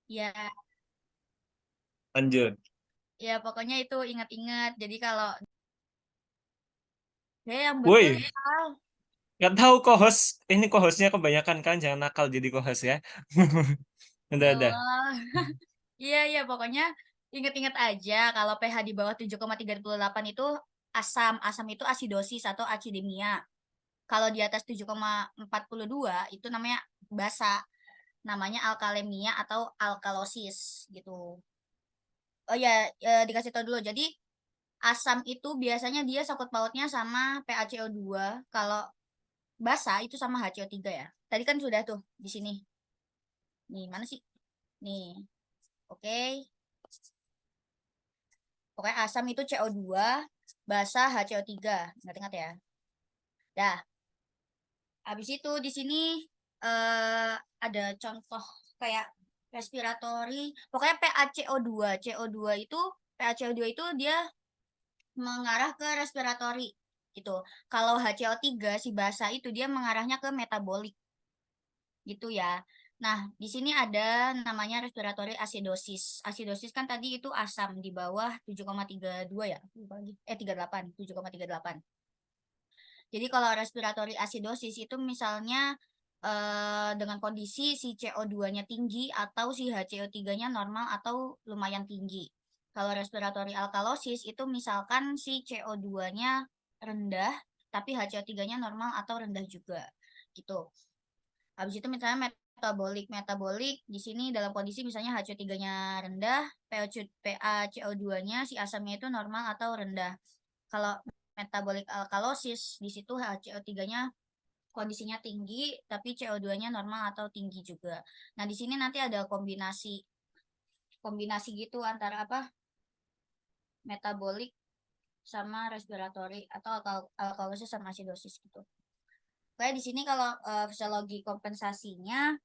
Ya, Lanjut. ya pokoknya itu ingat-ingat. Jadi kalau yang betul Woi, Al. nggak tahu co-host. Ini co-hostnya kebanyakan kan, jangan nakal jadi co-host ya. Udah, Ya udah. Allah. Iya, iya, pokoknya inget-inget aja kalau pH di bawah 7,38 itu asam. Asam itu asidosis atau acidemia. Kalau di atas 7,42 itu namanya basa. Namanya alkalemia atau alkalosis gitu. Oh ya, dikasih tahu dulu. Jadi asam itu biasanya dia sangkut pautnya sama PaCO2. Kalau basa itu sama HCO3 ya. Tadi kan sudah tuh di sini. Nih, mana sih? Nih. Oke. Pokoknya asam itu CO2, basa HCO3. Ingat-ingat ya. Dah, habis itu di sini eh ada contoh kayak respiratory. Pokoknya PaCO2. CO2 itu PaCO2 itu dia mengarah ke respiratory gitu. Kalau HCO3 si basa itu dia mengarahnya ke metabolik gitu ya. Nah, di sini ada namanya respiratory acidosis. Acidosis kan tadi itu asam di bawah 7,32 ya. Lupa lagi. 38, 7,38. Jadi kalau respiratory acidosis itu misalnya dengan kondisi si CO2-nya tinggi atau si HCO3-nya normal atau lumayan tinggi. Kalau respiratory alkalosis itu misalkan si CO2-nya rendah tapi HCO3-nya normal atau rendah juga gitu. Habis itu misalnya metabolik. Metabolik di sini dalam kondisi misalnya HCO3-nya rendah, PaCO2-nya si asamnya itu normal atau rendah. Kalau metabolic alkalosis di situ HCO3-nya kondisinya tinggi tapi CO2-nya normal atau tinggi juga. Nah, di sini nanti ada kombinasi kombinasi gitu antara apa? Metabolik sama respiratory atau alkalosis sama acidosis gitu. Kayak di sini kalau fisiologi kompensasinya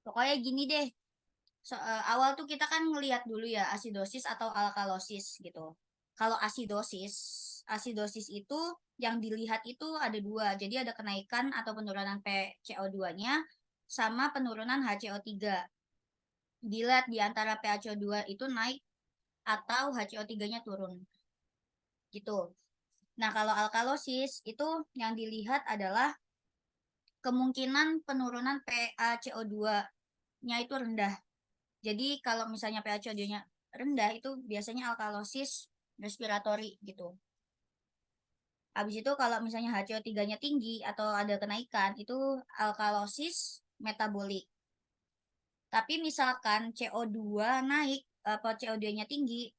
pokoknya gini deh. Awal tuh kita kan ngelihat dulu ya asidosis atau alkalosis gitu. Kalau asidosis, asidosis itu yang dilihat itu ada dua. Jadi ada kenaikan atau penurunan PCO2-nya sama penurunan HCO3. Dilihat di antara PaCO2 itu naik atau HCO3-nya turun gitu. Nah, kalau alkalosis itu yang dilihat adalah kemungkinan penurunan PaCO2-nya itu rendah. Jadi kalau misalnya PaCO2-nya rendah itu biasanya alkalosis respiratory gitu. Habis itu kalau misalnya HCO3-nya tinggi atau ada kenaikan itu alkalosis metabolik. Tapi misalkan CO2 naik apa CO2-nya tinggi,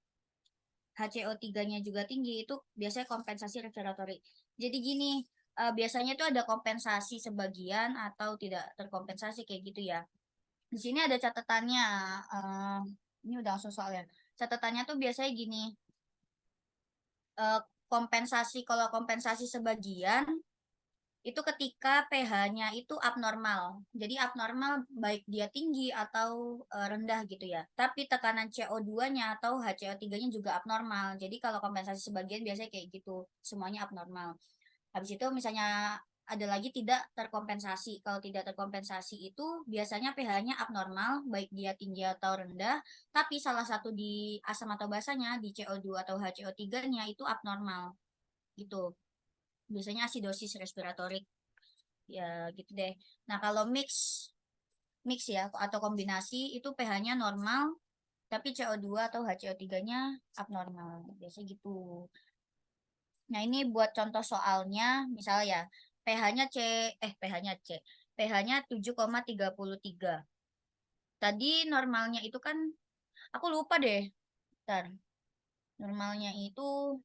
HCO3-nya juga tinggi itu biasanya kompensasi respiratory. Jadi gini, biasanya itu ada kompensasi sebagian atau tidak terkompensasi kayak gitu ya. Di sini ada catatannya. eh, ini udah langsung soalnya. Catatannya tuh biasanya gini, eh, kompensasi kalau kompensasi sebagian itu ketika pH-nya itu abnormal. Jadi abnormal baik dia tinggi atau rendah gitu ya. Tapi tekanan CO2-nya atau HCO3-nya juga abnormal. Jadi kalau kompensasi sebagian biasanya kayak gitu, semuanya abnormal. Habis itu misalnya ada lagi tidak terkompensasi. Kalau tidak terkompensasi itu biasanya pH-nya abnormal, baik dia tinggi atau rendah, tapi salah satu di asam atau basanya di CO2 atau HCO3-nya itu abnormal gitu. Biasanya asidosis respiratorik ya gitu deh. Nah, kalau mix mix ya atau kombinasi itu pH-nya normal tapi CO2 atau HCO3-nya abnormal. Biasanya gitu. Nah, ini buat contoh soalnya, misalnya ya, pH-nya C, pH-nya C, pH-nya 7,33. Tadi normalnya itu kan, aku lupa deh, bentar. Normalnya itu,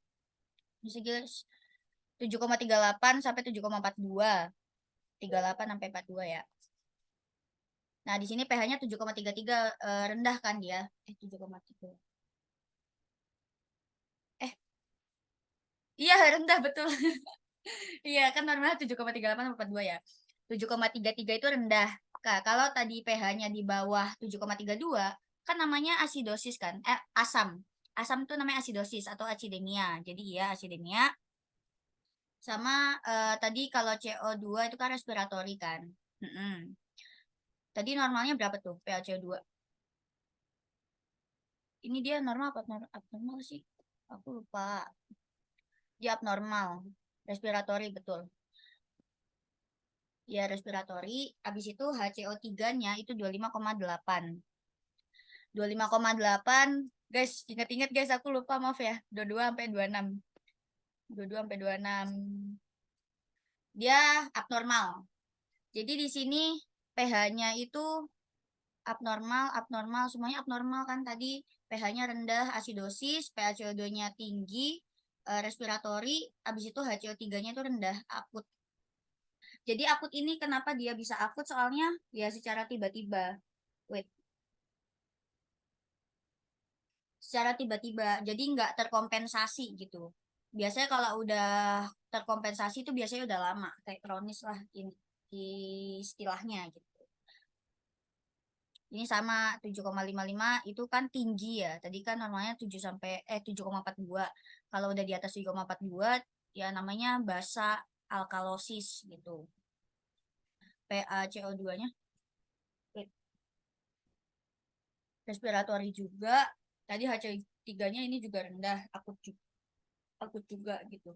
bisa guys, 7,38 sampai 7,42. 38 sampai 42 ya. Nah, di sini pH-nya 7,33 rendah kan dia. 7,3. Eh, iya rendah betul. Iya, kan normalnya 7,38 sampai 42 ya. 7,33 itu rendah. Kak, kalau tadi pH-nya di bawah 7,32, kan namanya asidosis kan? Asam. Asam itu namanya asidosis atau acidemia. Jadi ya acidemia. Sama tadi kalau CO2 itu kan respiratory kan. Mm-mm. Tadi normalnya berapa tuh PaCO2? Ini dia normal apa abnormal sih? Aku lupa. Dia abnormal. Respiratory betul. Ya, respiratory. Habis itu HCO3-nya itu 25,8. 25,8. Guys, ingat-ingat guys, aku lupa, maaf ya. 22 sampai 26. 22 sampai 26. Dia abnormal. Jadi di sini pH-nya itu abnormal, abnormal, semuanya abnormal kan tadi. pH-nya rendah, asidosis, PaCO2-nya tinggi, respiratory, habis itu HCO3-nya itu rendah, akut. Jadi akut ini kenapa dia bisa akut? Soalnya ya secara tiba-tiba. Wait, secara tiba-tiba. Jadi nggak terkompensasi gitu. Biasanya kalau udah terkompensasi itu biasanya udah lama, kayak kronis lah di istilahnya gitu. Ini sama 7,55 itu kan tinggi ya. Tadi kan normalnya 7 sampai 7,42. Kalau udah di atas 7,42 ya namanya basa alkalosis gitu. PaCO2-nya respiratory juga. Tadi HCO3-nya ini juga rendah, akut juga gitu.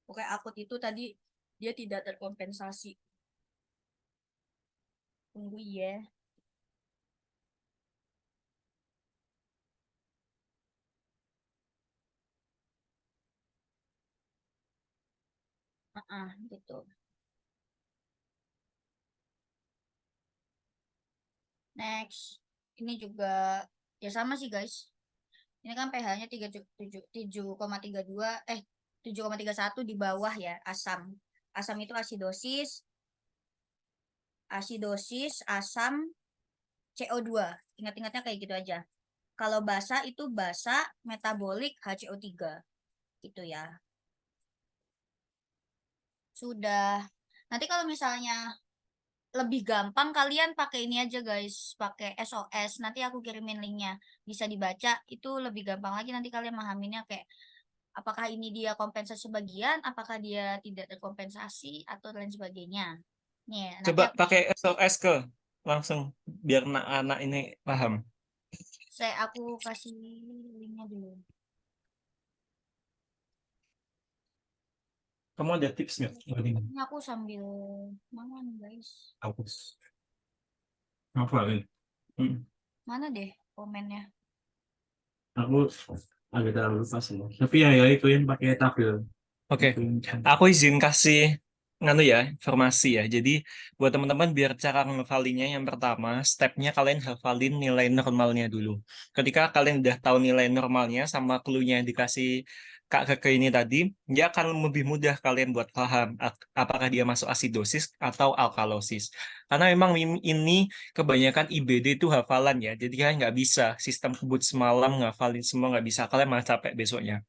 Pokoknya akut itu tadi dia tidak terkompensasi. Tunggu ya. Gitu. Next. Ini juga ya sama sih guys. Ini kan pH-nya 7,32 7,31 di bawah ya, asam. Asam itu asidosis, asam, CO2. Ingat-ingatnya kayak gitu aja. Kalau basa itu basa metabolik HCO3. Gitu ya. Sudah. Nanti kalau misalnya lebih gampang kalian pakai ini aja guys, pakai SOS. Nanti aku kirimin linknya. Bisa dibaca, itu lebih gampang lagi nanti kalian memahaminya kayak apakah ini dia kompensasi sebagian, apakah dia tidak terkompensasi atau lain sebagainya. Nih, nanti Coba pakai SOS ke langsung biar anak-anak ini paham. aku kasih linknya dulu. Kamu ada tips nggak? Ini aku sambil mana nih guys? Hapus. Apa ini? Mana deh komennya? Aku agak terlalu lupa sih. Tapi ya itu yang pakai tabel. Oke, aku izin kasih nganu ya, informasi ya. Jadi buat teman-teman biar cara ngevalinya yang pertama, stepnya kalian hafalin nilai normalnya dulu. Ketika kalian udah tahu nilai normalnya sama clue-nya yang dikasih Kak Keke ini tadi, dia akan lebih mudah kalian buat paham apakah dia masuk asidosis atau alkalosis. Karena memang ini kebanyakan IBD itu hafalan ya. Jadi kalian nggak bisa sistem kebut semalam ngafalin semua nggak bisa. Kalian malah capek besoknya.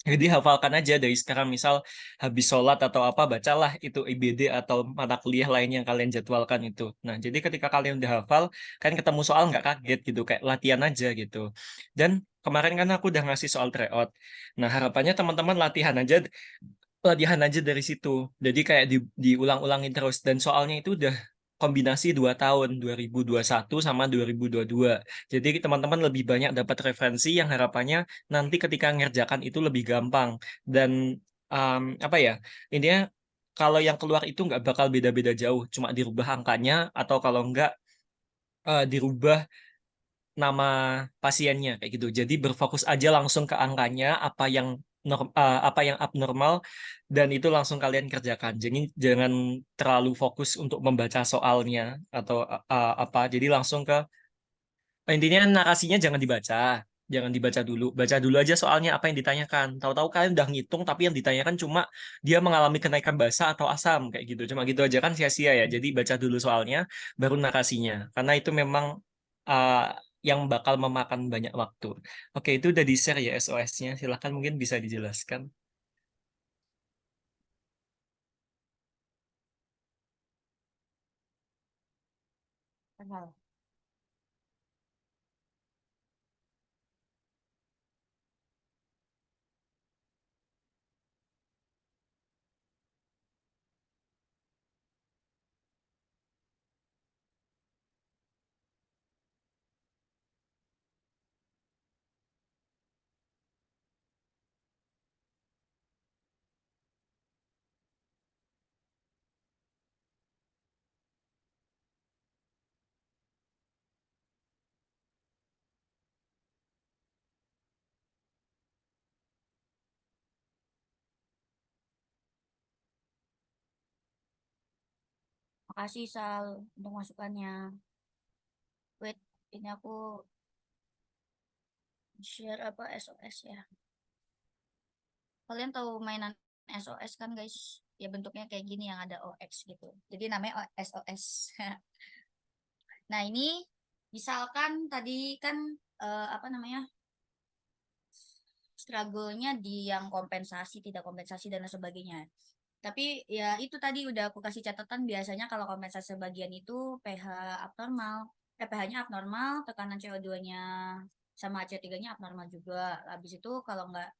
Jadi hafalkan aja dari sekarang, misal habis sholat atau apa, bacalah itu IBD atau mata kuliah lain yang kalian jadwalkan itu. Nah, jadi ketika kalian udah hafal, kan ketemu soal nggak kaget gitu, kayak latihan aja gitu. Dan kemarin kan aku udah ngasih soal tryout. Nah, harapannya teman-teman latihan aja dari situ. Jadi kayak diulang-ulangin terus. Dan soalnya itu udah kombinasi 2 tahun, 2021 sama 2022. Jadi teman-teman lebih banyak dapat referensi yang harapannya nanti ketika ngerjakan itu lebih gampang. Dan apa ya, intinya kalau yang keluar itu nggak bakal beda-beda jauh. Cuma dirubah angkanya atau kalau nggak dirubah nama pasiennya kayak gitu. Jadi berfokus aja langsung ke angkanya apa yang abnormal dan itu langsung kalian kerjakan. Jadi jangan terlalu fokus untuk membaca soalnya atau apa. Jadi langsung ke intinya narasinya jangan dibaca. Jangan dibaca dulu. Baca dulu aja soalnya apa yang ditanyakan. Tahu-tahu kalian udah ngitung tapi yang ditanyakan cuma dia mengalami kenaikan basa atau asam kayak gitu. Cuma gitu aja kan sia-sia ya. Jadi baca dulu soalnya baru narasinya. Karena itu memang uh, yang bakal memakan banyak waktu. Oke, itu udah di-share ya SOS-nya. Silahkan mungkin bisa dijelaskan. Kenal. Makasih Sal untuk masukannya. Wait, ini aku share apa SOS ya. Kalian tahu mainan SOS kan guys? Ya bentuknya kayak gini yang ada OX gitu. Jadi namanya SOS. Nah ini misalkan tadi kan apa namanya struggle-nya di yang kompensasi, tidak kompensasi dan lain sebagainya. Tapi ya itu tadi udah aku kasih catatan biasanya kalau kompensasi sebagian itu pH abnormal, pH-nya abnormal, tekanan CO2-nya sama HCO3-nya abnormal juga. Habis itu kalau nggak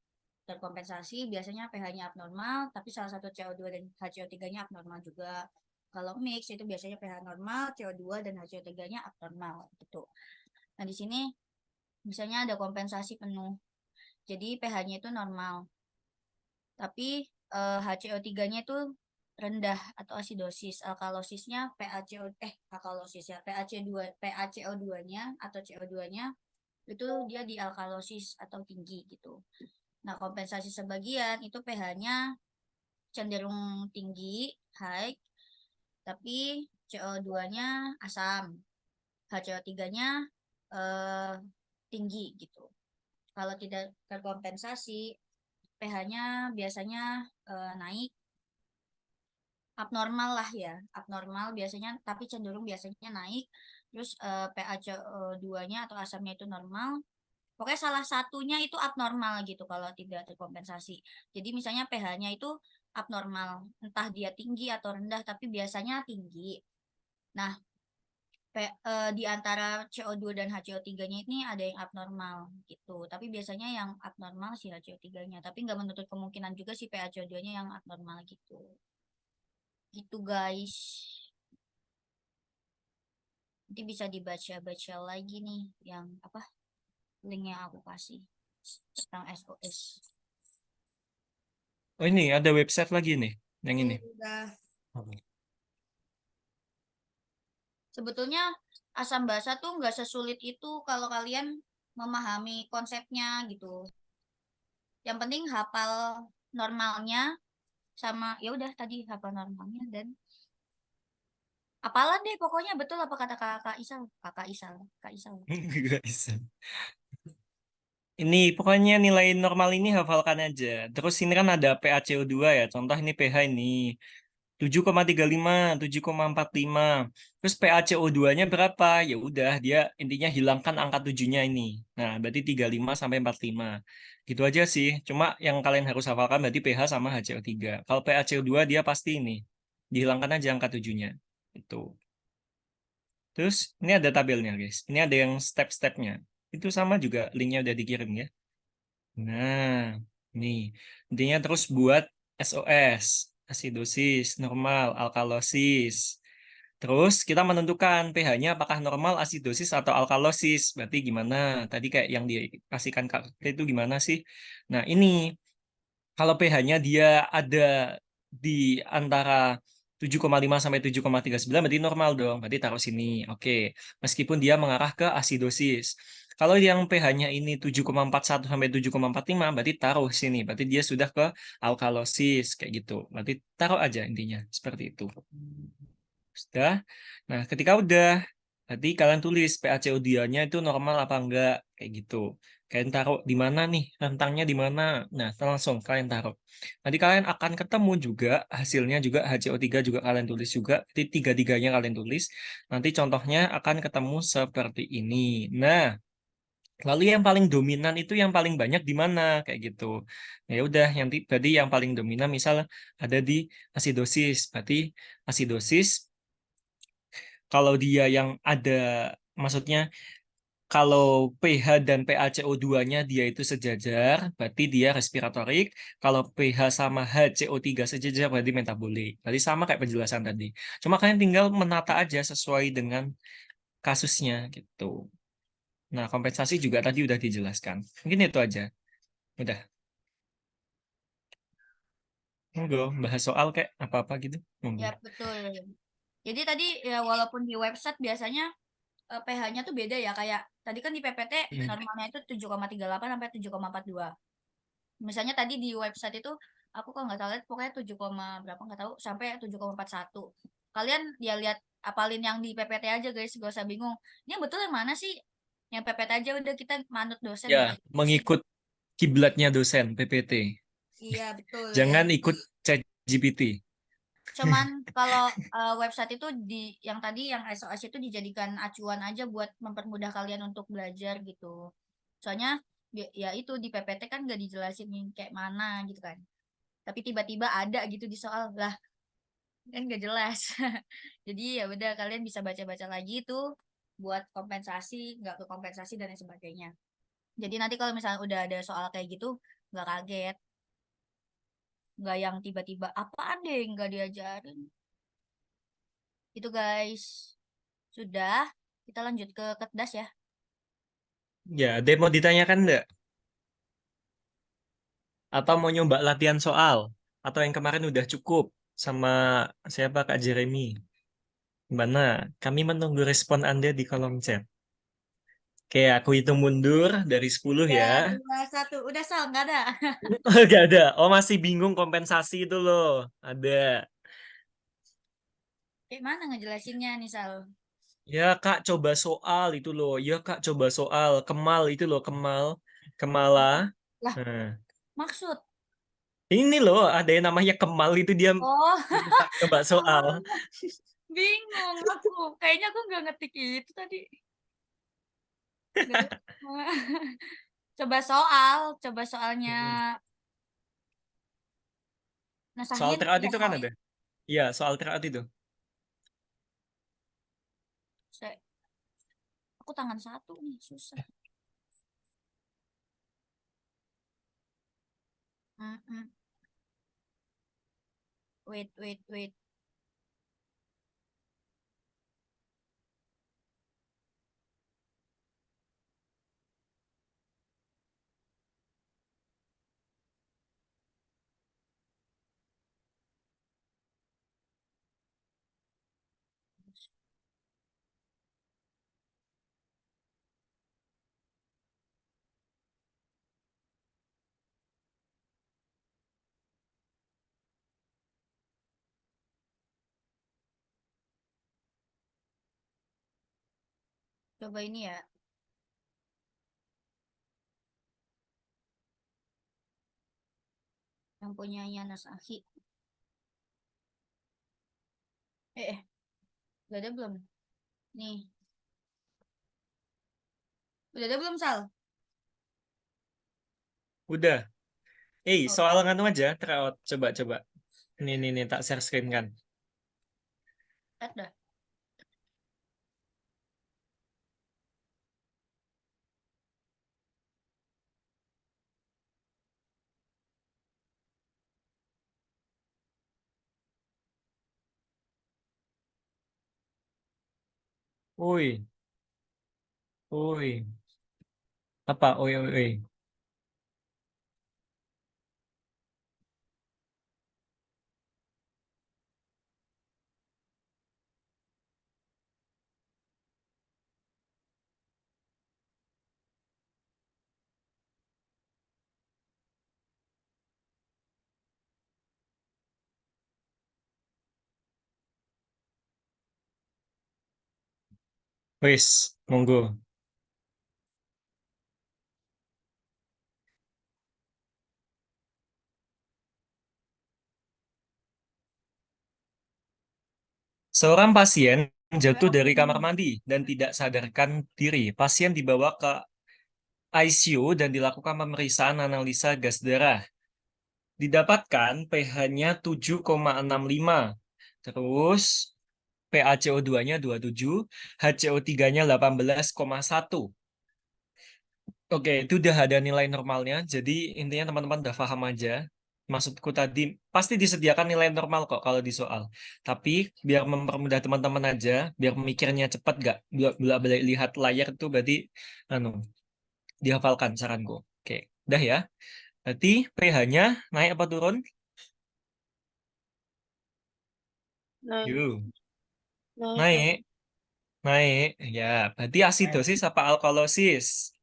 terkompensasi biasanya pH-nya abnormal, tapi salah satu CO2 dan HCO3-nya abnormal juga. Kalau mix itu biasanya pH normal, CO2 dan HCO3-nya abnormal gitu. Nah, di sini misalnya ada kompensasi penuh. Jadi pH-nya itu normal. Tapi HCO3-nya itu rendah atau asidosis. Alkalosisnya alkalosis ya. PaCO2-nya atau CO2-nya itu dia di alkalosis atau tinggi gitu. Nah, kompensasi sebagian itu pH-nya cenderung tinggi, high, tapi CO2-nya asam. HCO3-nya tinggi gitu. Kalau tidak terkompensasi, pH-nya biasanya naik, abnormal lah ya, abnormal biasanya, tapi cenderung biasanya naik. Terus PaCO2-nya atau asamnya itu normal. Pokoknya salah satunya itu abnormal gitu kalau tidak terkompensasi. Jadi misalnya pH-nya itu abnormal, entah dia tinggi atau rendah, tapi biasanya tinggi. Nah, di antara CO2 dan HCO3-nya ini ada yang abnormal gitu. Tapi biasanya yang abnormal si HCO3-nya. Tapi nggak menutup kemungkinan juga si PaCO2-nya yang abnormal gitu. Gitu guys. Nanti bisa dibaca-baca lagi nih yang apa link yang aku kasih tentang SOS. Oh ini ada website lagi nih, yang ini. Udah. Sebetulnya asam basa tuh nggak sesulit itu kalau kalian memahami konsepnya gitu. Yang penting hafal normalnya sama ya udah tadi hafal normalnya dan apalan deh pokoknya betul apa kata kakak Isal, kakak Isal, kak Isal. Nggak bisa. Ini pokoknya nilai normal ini hafalkan aja. Terus ini kan ada PaCO2 ya. Contoh ini pH ini 7,35, 7,45. Terus PaCO2-nya berapa? Ya udah, dia intinya hilangkan angka 7-nya ini. Nah, berarti 35 sampai 45. Gitu aja sih. Cuma yang kalian harus hafalkan berarti pH sama HCO3. Kalau PaCO2 dia pasti ini. Dihilangkan aja angka 7-nya. Itu. Terus ini ada tabelnya, guys. Ini ada yang step-stepnya. Itu sama juga linknya udah dikirim ya. Nah, nih intinya terus buat SOS, asidosis, normal, alkalosis. Terus kita menentukan pH-nya apakah normal, asidosis, atau alkalosis. Berarti gimana? Tadi kayak yang dikasihkan Kak itu gimana sih? Nah, ini kalau pH-nya dia ada di antara 7,5 sampai 7,39 berarti normal dong. Berarti taruh sini. Oke. Meskipun dia mengarah ke asidosis. Kalau yang pH-nya ini 7,41 sampai 7,45 berarti taruh sini. Berarti dia sudah ke alkalosis kayak gitu. Berarti taruh aja intinya seperti itu. Sudah. Nah, ketika udah berarti kalian tulis PaCO2-nya itu normal apa enggak kayak gitu. Kalian taruh di mana nih, rentangnya di mana. Nah, langsung kalian taruh. Nanti kalian akan ketemu juga hasilnya juga HCO3 juga kalian tulis juga. Jadi tiga-tiganya kalian tulis. Nanti contohnya akan ketemu seperti ini. Nah, lalu yang paling dominan itu yang paling banyak di mana kayak gitu. Ya udah, yang berarti yang paling dominan misal ada di asidosis. Berarti asidosis kalau dia yang ada maksudnya kalau pH dan PaCO2-nya dia itu sejajar, berarti dia respiratorik. Kalau pH sama HCO3 sejajar, berarti metabolik. Berarti sama kayak penjelasan tadi. Cuma kalian tinggal menata aja sesuai dengan kasusnya gitu. Nah, kompensasi juga tadi udah dijelaskan. Mungkin itu aja. Udah. Monggo, bahas soal kayak apa-apa gitu. Monggo. Ya betul. Jadi tadi ya walaupun di website biasanya pH-nya tuh beda ya kayak tadi kan di PPT normalnya itu 7,38 sampai 7,42. Misalnya tadi di website itu aku kalau nggak salah pokoknya 7, berapa nggak tahu sampai 7,41. kalian ya lihat apalin yang di PPT aja guys, gak usah bingung. Ini betul yang mana sih? Yang PPT aja udah kita manut dosen Ya, gitu. mengikut kiblatnya dosen PPT. Iya betul ya. Jangan ikut ChatGPT. Cuman kalau website itu yang tadi yang SOS itu dijadikan acuan aja buat mempermudah kalian untuk belajar gitu. Soalnya ya itu di PPT kan gak dijelasin kayak mana gitu kan. Tapi tiba-tiba ada gitu di soal lah, kan gak jelas. Jadi ya udah kalian bisa baca-baca lagi tuh buat kompensasi, nggak ke kompensasi dan lain sebagainya. Jadi nanti kalau misalnya udah ada soal kayak gitu, nggak kaget, nggak yang tiba-tiba apaan deh nggak diajarin. Itu guys. Sudah, kita lanjut ke Ketdas ya. Ya, ada yang mau ditanyakan enggak? Atau mau nyoba latihan soal? Atau yang kemarin udah cukup sama siapa Kak Jeremy? Gimana? Kami menunggu respon Anda di kolom chat. Oke, aku hitung mundur dari 10 Tiga, ya. dua, satu. Udah Sal, nggak ada. Gak ada. Oh, masih bingung kompensasi itu loh. Ada. Kayak mana ngejelasinnya nih Sal? Ya, Kak, coba soal itu loh. Ya, Kak, coba soal. Kemal itu loh, Kemal. Kemala. Lah, Nah, maksud. ini loh, ada yang namanya Kemal itu dia Oh, minta coba soal. oh, bingung aku. Kayaknya aku nggak ngetik itu tadi. Nggak tahu. Coba soalnya Soal nasahin terakhir udah itu kan mau ya. ada. Iya, soal terakhir itu. Aku tangan satu nih, susah. Mm-mm. Wait, wait, wait. Coba ini ya, yang punyanya Nas Ahi. Udah ada belum? Nih, udah ada belum Sal? Udah. Oh, Soal nganu aja, tryout. Coba, coba. Ini, tak share screen kan. ada. Woi, woi. Apa? Oi, oi, oi. Wis, monggo. Seorang pasien jatuh dari kamar mandi dan tidak sadarkan diri. Pasien dibawa ke ICU dan dilakukan pemeriksaan analisa gas darah. Didapatkan pH-nya 7,65. Terus PaCO2-nya 27, HCO3-nya 18,1. Oke, itu udah ada nilai normalnya. Jadi intinya teman-teman udah paham aja. Maksudku tadi pasti disediakan nilai normal kok kalau di soal. Tapi biar mempermudah teman-teman aja, biar mikirnya cepat gak bolak-balik lihat layar itu berarti anu dihafalkan saranku. Oke, udah ya. Berarti pH-nya naik apa turun? Naik, Yuk, naik Kak. naik, naik. Ya, berarti asidosis apa alkalosis?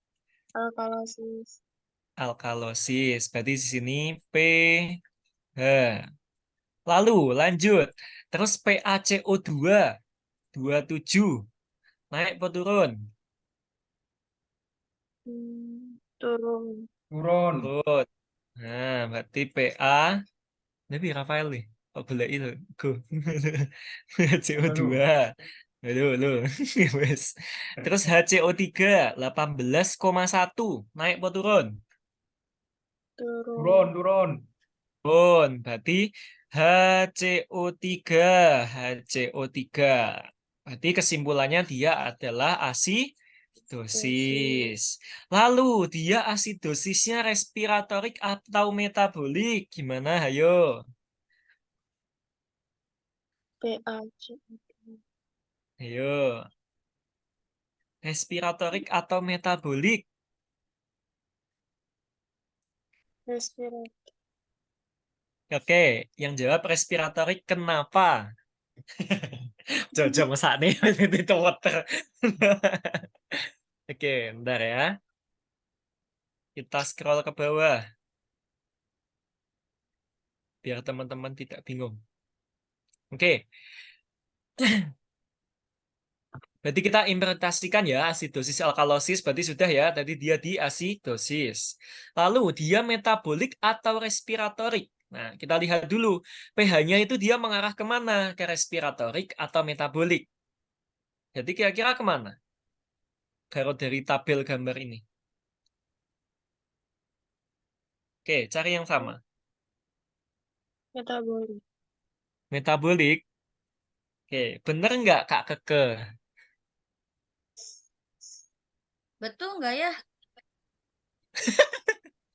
Alkalosis. Alkalosis. Berarti di sini pH. Lalu lanjut. Terus PaCO2 27 naik apa turun? Turun. Turun. Turun. Nah, berarti PA tapi Rafael nih. Oh, boleh itu. Go. CO2. Lu. Wes. Terus HCO3 18,1 naik apa turun? Turun, turun. Turun. Berarti HCO3. HCO3. Berarti kesimpulannya dia adalah asidosis. Lalu dia asidosisnya respiratorik atau metabolik. Gimana? Ayo. PAC. Ayo. Respiratorik atau metabolik? Respirator. Oke, yang jawab respiratorik kenapa? Jojo masak nih itu water. Oke, bentar ya. Kita scroll ke bawah biar teman-teman tidak bingung. Oke, berarti kita implementasikan ya asidosis alkalosis berarti sudah ya tadi dia di asidosis. Lalu dia metabolik atau respiratorik. Nah, kita lihat dulu pH-nya itu dia mengarah kemana? Ke respiratorik atau metabolik? Jadi kira-kira kemana? Kalau dari tabel gambar ini. Oke, cari yang sama. Metabolik. Metabolik. Oke, bener nggak Kak Keke? Betul nggak ya?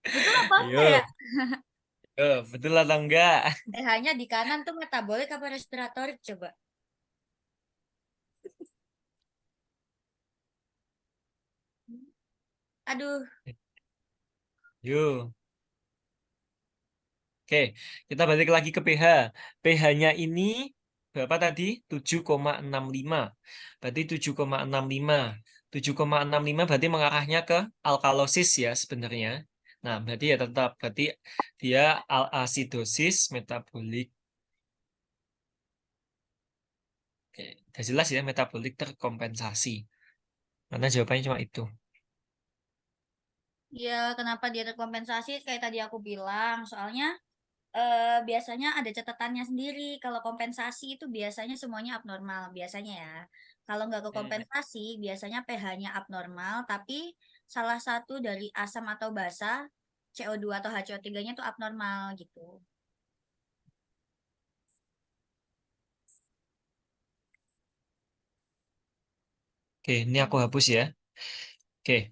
Betul apa enggak ya? Ayo, betul atau enggak? pH-nya di kanan tuh metabolik apa respiratorik coba? Aduh, Yuk. Oke, kita balik lagi ke pH. pH-nya ini berapa tadi? 7,65. Berarti 7,65. 7,65 berarti mengarahnya ke alkalosis ya sebenarnya. Nah, berarti ya tetap. Berarti dia asidosis metabolik. Oke, udah jelas ya metabolik terkompensasi. Karena jawabannya cuma itu. ya kenapa dia terkompensasi? Kayak tadi aku bilang, soalnya biasanya ada catatannya sendiri. Kalau kompensasi itu biasanya semuanya abnormal, biasanya ya. Kalau nggak ke kompensasi, biasanya pH-nya abnormal, tapi salah satu dari asam atau basa, CO2 atau HCO3-nya itu abnormal gitu. Oke, ini aku hapus ya. Oke,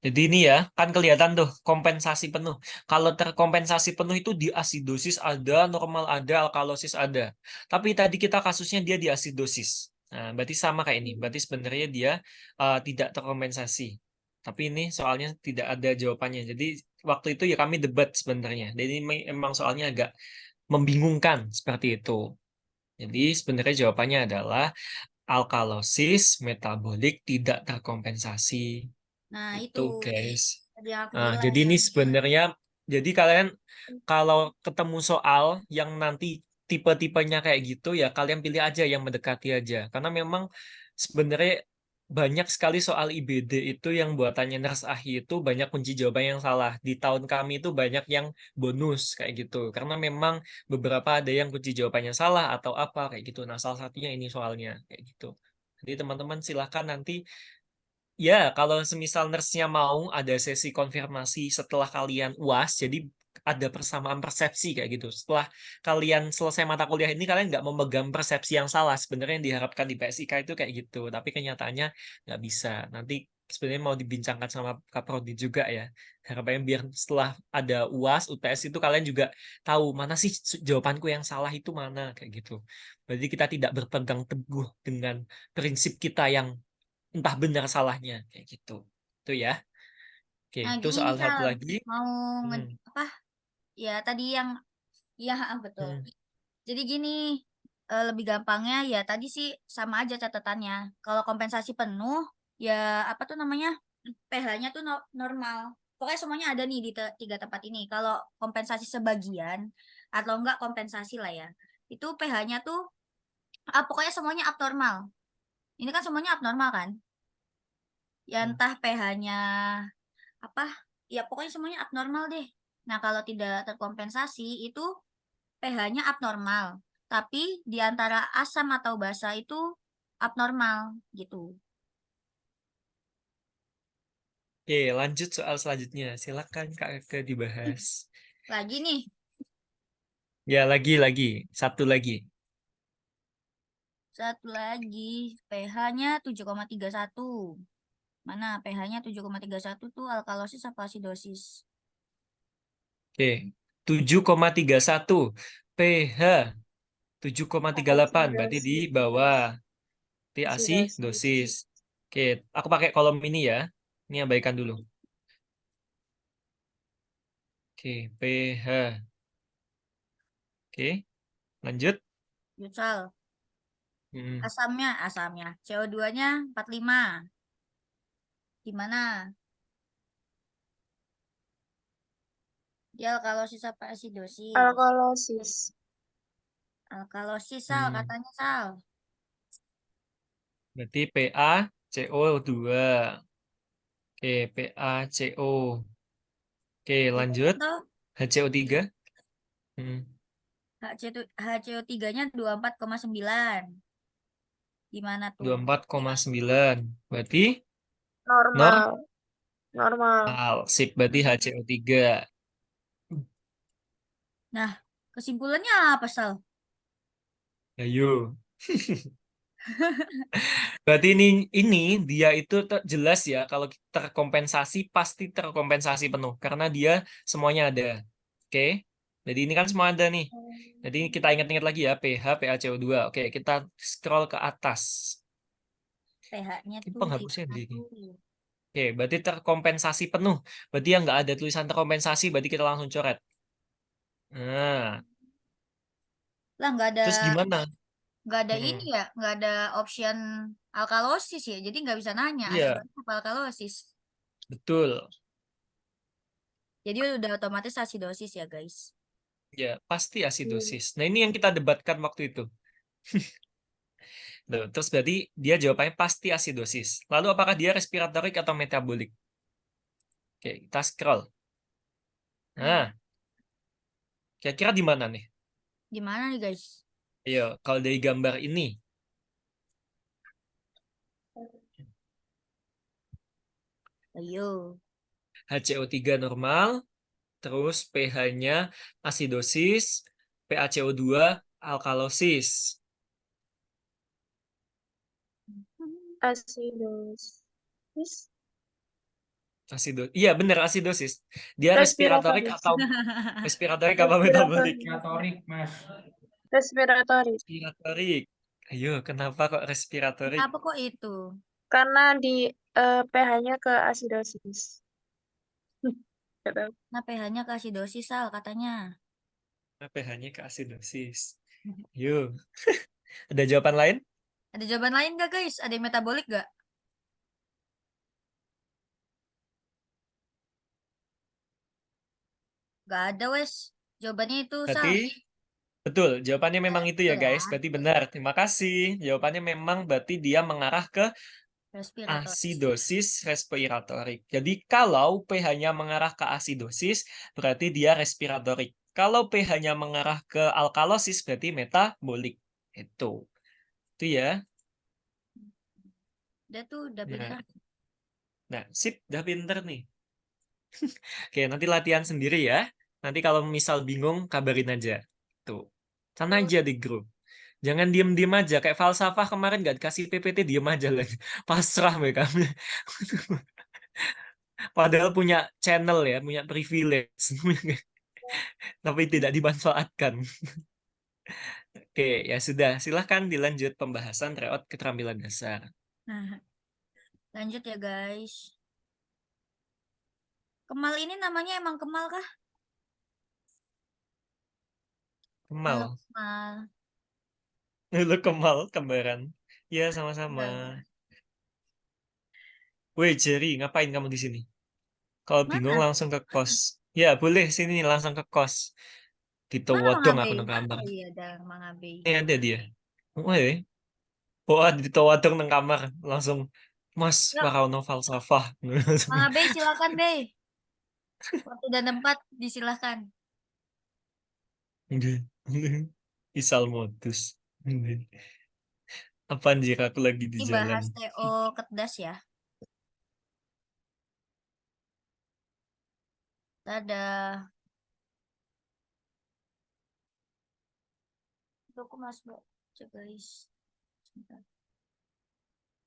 jadi ini ya, kan kelihatan tuh kompensasi penuh. Kalau terkompensasi penuh itu di asidosis ada, normal ada, alkalosis ada. Tapi tadi kita kasusnya dia di asidosis. Nah, berarti sama kayak ini. Berarti sebenarnya dia tidak terkompensasi. Tapi ini soalnya tidak ada jawabannya. Jadi waktu itu ya kami debat sebenarnya. Jadi memang soalnya agak membingungkan seperti itu. Jadi sebenarnya jawabannya adalah alkalosis metabolik tidak terkompensasi. Nah, itu Itu guys. tadi yang aku Nah, bilang. jadi ini sebenarnya, jadi kalian kalau ketemu soal yang nanti tipe-tipenya kayak gitu ya kalian pilih aja yang mendekati aja. Karena memang sebenarnya banyak sekali soal IBD itu yang buatannya Nurse Ahi itu banyak kunci jawaban yang salah. Di tahun kami itu banyak yang bonus kayak gitu. Karena memang beberapa ada yang kunci jawabannya salah atau apa kayak gitu. Nah, salah satunya ini soalnya kayak gitu. Jadi teman-teman silahkan nanti ya, kalau semisal nurse-nya mau ada sesi konfirmasi setelah kalian UAS, jadi ada persamaan persepsi kayak gitu. Setelah kalian selesai mata kuliah ini, kalian nggak memegang persepsi yang salah. Sebenarnya yang diharapkan di PSIK itu kayak gitu, tapi kenyataannya nggak bisa. Nanti sebenarnya mau dibincangkan sama Kak Prodi juga ya. Harapannya biar setelah ada UAS, UTS itu kalian juga tahu mana sih jawabanku yang salah itu mana kayak gitu. Berarti kita tidak berpegang teguh dengan prinsip kita yang entah benar salahnya kayak gitu. Itu ya. Oke, Nah, itu gini soal nih satu Kal, lagi. mau Hmm. apa? Ya tadi yang ya betul. Hmm. Jadi gini, lebih gampangnya ya tadi sih sama aja catatannya. Kalau kompensasi penuh, ya apa tuh namanya? pH-nya tuh normal. Pokoknya semuanya ada nih di tiga tempat ini. Kalau kompensasi sebagian atau enggak kompensasi lah ya. Itu pH-nya tuh Pokoknya semuanya abnormal. Ini kan semuanya abnormal kan? Ya entah pH-nya apa, ya pokoknya semuanya abnormal deh. Nah, kalau tidak terkompensasi itu pH-nya abnormal. Tapi di antara asam atau basa itu abnormal gitu. Oke, lanjut soal selanjutnya. Silakan Kak Eke dibahas. Lagi nih, Ya, lagi. Satu lagi. satu lagi pH-nya 7,31. Mana pH-nya 7,31 tuh alkalosis apa asidosis? Oke, 7,31 pH 7,38 berarti di Asidosis. bawah. Berarti Asidosis. asidosis. Oke, aku pakai kolom ini ya. Ini abaikan dulu. Oke, pH. Oke, lanjut. Yutsal, Hmm, asamnya CO2-nya 45. Gimana? Dia alkalosis apa asidosis? Alkalosis. Alkalosis Sal, hmm. katanya Sal. Berarti PaCO2. Oke, PaCO. Oke, Iya lanjut. toh, HCO3. Hmm, HCO3-nya 24,9. Gimana tuh? 24,9. Berarti Normal. Normal. normal. Sip, berarti HCO3. Nah, kesimpulannya apa Sal? Ayo. Berarti ini dia itu jelas ya kalau terkompensasi pasti terkompensasi penuh karena dia semuanya ada. Oke. Jadi ini kan semua ada nih. Jadi kita ingat-ingat lagi ya pH, PaCO2. Oke, kita scroll ke atas. pH-nya Ini tuh di penghapusnya mana di sini. tuh? Oke, berarti terkompensasi penuh. Berarti yang nggak ada tulisan terkompensasi, berarti kita langsung coret. Nah, Lah terus gimana? nggak ada ini Hmm, ya, nggak ada option alkalosis ya. Jadi nggak bisa nanya iya, asidosis apa alkalosis. betul. Jadi udah otomatis asidosis ya guys. Ya, pasti Hmm. asidosis. Nah, ini yang kita debatkan waktu itu. Tuh, terus berarti dia jawabannya pasti asidosis. Lalu apakah dia respiratorik atau metabolik? Oke, kita scroll. Nah, kira-kira di mana nih? Gimana nih guys? Ayo, kalau dari gambar ini, Ayo. HCO3 normal, terus pH-nya asidosis, PaCO2 alkalosis. Asidosis. Iya, benar asidosis. Dia respiratorik Respiratoris. atau respiratorik apa metabolik? Respiratoris. Respiratoris. Respiratorik. Ayo, kenapa kok respiratorik? Apa kok itu? Karena di pH-nya ke asidosis. Nggak tahu. Nah, pH-nya ke asidosis Sal katanya. pH-nya ke asidosis. Yuk, ada jawaban lain? Ada jawaban lain gak guys? Ada yang metabolik gak? Gak ada wes. Jawabannya itu Sal. Berarti betul, jawabannya memang itu ya Betul guys. ya. Berarti benar. Terima kasih. Jawabannya memang berarti dia mengarah ke Respiratoris. asidosis respiratorik. Jadi kalau pH-nya mengarah ke asidosis, berarti dia respiratorik. Kalau pH-nya mengarah ke alkalosis, berarti metabolik. Itu ya. Dia tuh udah Nah, pintar. nah, sip, udah pinter nih. Oke, nanti latihan sendiri ya. Nanti kalau misal bingung, kabarin aja. Tuh, sana Tuh. aja di grup. Jangan diem-diem aja. Kayak falsafah kemarin nggak dikasih PPT, diem aja lagi. Pasrah mereka. Padahal punya channel ya, punya privilege. Tapi tidak dimanfaatkan. Oke, ya sudah. Silahkan dilanjut pembahasan tryout keterampilan dasar. Nah, lanjut ya guys. Kemal ini namanya emang Kemal kah? Halo Kemal. Kemal. Lu Kemal, kembaran. Ya, sama-sama. Enggak. Woi, Jerry, ngapain kamu di sini? Kalau bingung Mana? langsung ke kos. Ya, boleh sini langsung ke kos. Mana Mang Ditowodong Abe? aku nang kamar. Oh iya, ada Mang Abe. Ini ada dia. Weh, wah ditawatur nang kamar langsung Mas Ya, Warauno falsafah. Mang Abe silakan deh. Waktu dan tempat disilahkan. Isal modus. Apa anjir aku lagi di Ini jalan. bahas TO Ketdas ya. Dadah. Tuh, aku mas baca guys. Sebentar.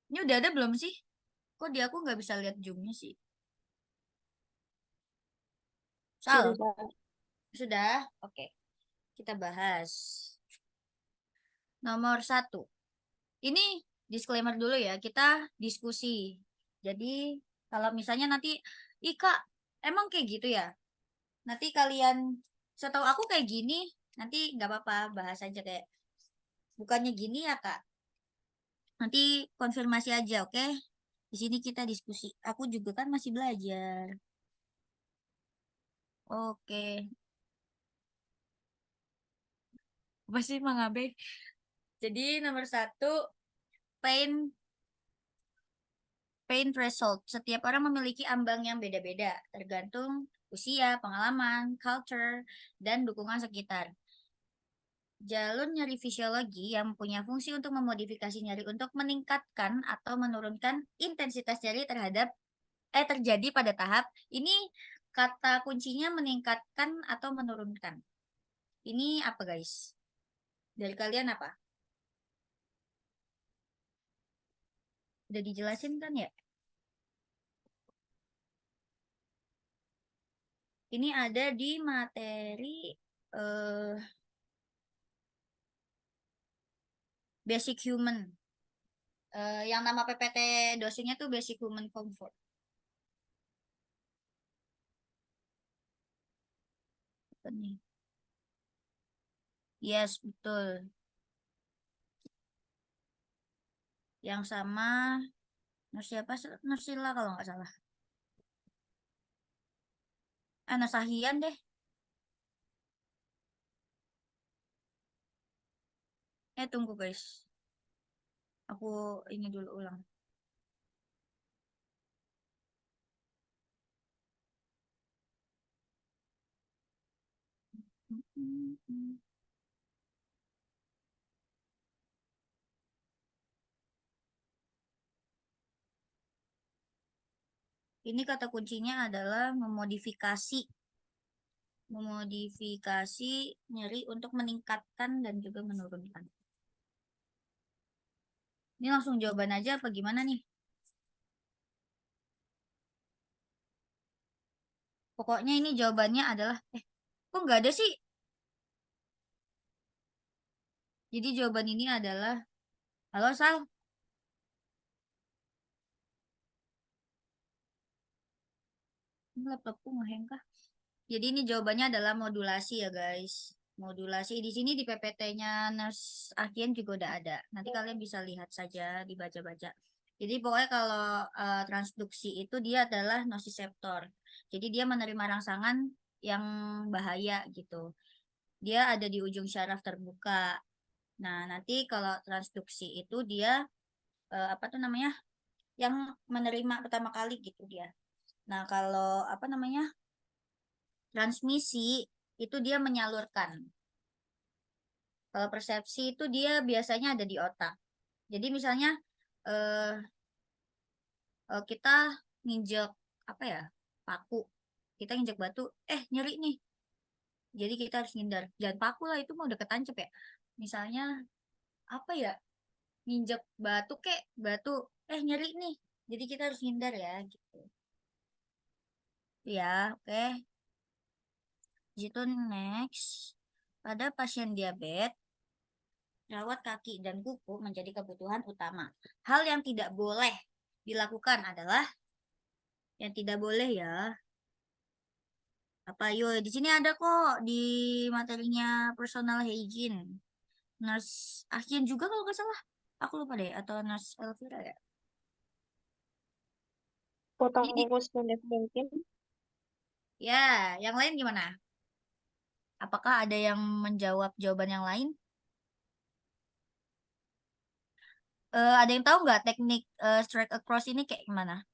Ini udah ada belum sih? Kok di aku nggak bisa lihat zoomnya sih? Sal, Sudah. sudah? Oke, kita bahas. Nomor 1. Ini disclaimer dulu ya, kita diskusi. Jadi kalau misalnya nanti, ih kak, emang kayak gitu ya? Nanti kalian, setahu aku kayak gini, nanti nggak apa-apa, bahas aja kayak, bukannya gini ya kak. Nanti konfirmasi aja, oke? Di sini kita diskusi. Aku juga kan masih belajar. Oke. Apa sih Mang Abe? Jadi nomor 1, pain pain threshold. Setiap orang memiliki ambang yang beda-beda, tergantung usia, pengalaman, culture, dan dukungan sekitar. Jalur nyeri fisiologi yang punya fungsi untuk memodifikasi nyeri untuk meningkatkan atau menurunkan intensitas nyeri terjadi pada tahap ini. Kata kuncinya meningkatkan atau menurunkan. Ini apa guys? Dari kalian apa? Udah dijelasin kan ya? Ini ada di materi eh, Basic Human. Yang nama PPT dosennya tuh Basic Human Comfort. Apa nih? Yes, betul. Yang sama siapa? Nursila kalau nggak salah. Nusahian deh. Tunggu guys. Aku ini dulu ulang. Ini kata kuncinya adalah memodifikasi nyeri untuk meningkatkan dan juga menurunkan. Ini langsung jawaban aja apa gimana nih? Pokoknya ini jawabannya adalah, kok nggak ada sih? Jadi jawaban ini adalah, halo Sal, ini laptopku ngeheng kah? Jadi ini jawabannya adalah modulasi ya guys. Modulasi di sini di PPT-nya Nurse Akhien juga udah ada. Nanti kalian bisa lihat saja, dibaca-baca. Jadi pokoknya kalau transduksi itu dia adalah nociceptor. Jadi dia menerima rangsangan yang bahaya gitu. Dia ada di ujung syaraf terbuka. Nah, nanti kalau transduksi itu dia apa tuh namanya? Yang menerima pertama kali gitu dia. Nah, kalau apa namanya? Transmisi itu dia menyalurkan. Kalau persepsi itu dia biasanya ada di otak. Jadi misalnya eh, kita nginjek apa ya? Paku. Kita nginjek batu, nyeri nih. Jadi kita harus ngindar. Jangan paku lah, itu mau udah ketancep ya. Misalnya apa ya? Nginjek batu batu, nyeri nih. Jadi kita harus ngindar ya gitu. Ya, oke. Gitu next. Pada pasien diabetes, rawat kaki dan kuku menjadi kebutuhan utama. Hal yang tidak boleh dilakukan adalah yang tidak boleh ya. Apa yo di sini ada kok di materinya personal hygiene. Nurse Akhien juga kalau nggak salah. Aku lupa deh atau Nurse Elvira ya. Potong Jadi kuku sebanyak mungkin. ya, yang lain gimana? Apakah ada yang menjawab jawaban yang lain? Ada yang tahu nggak teknik strike across ini kayak gimana?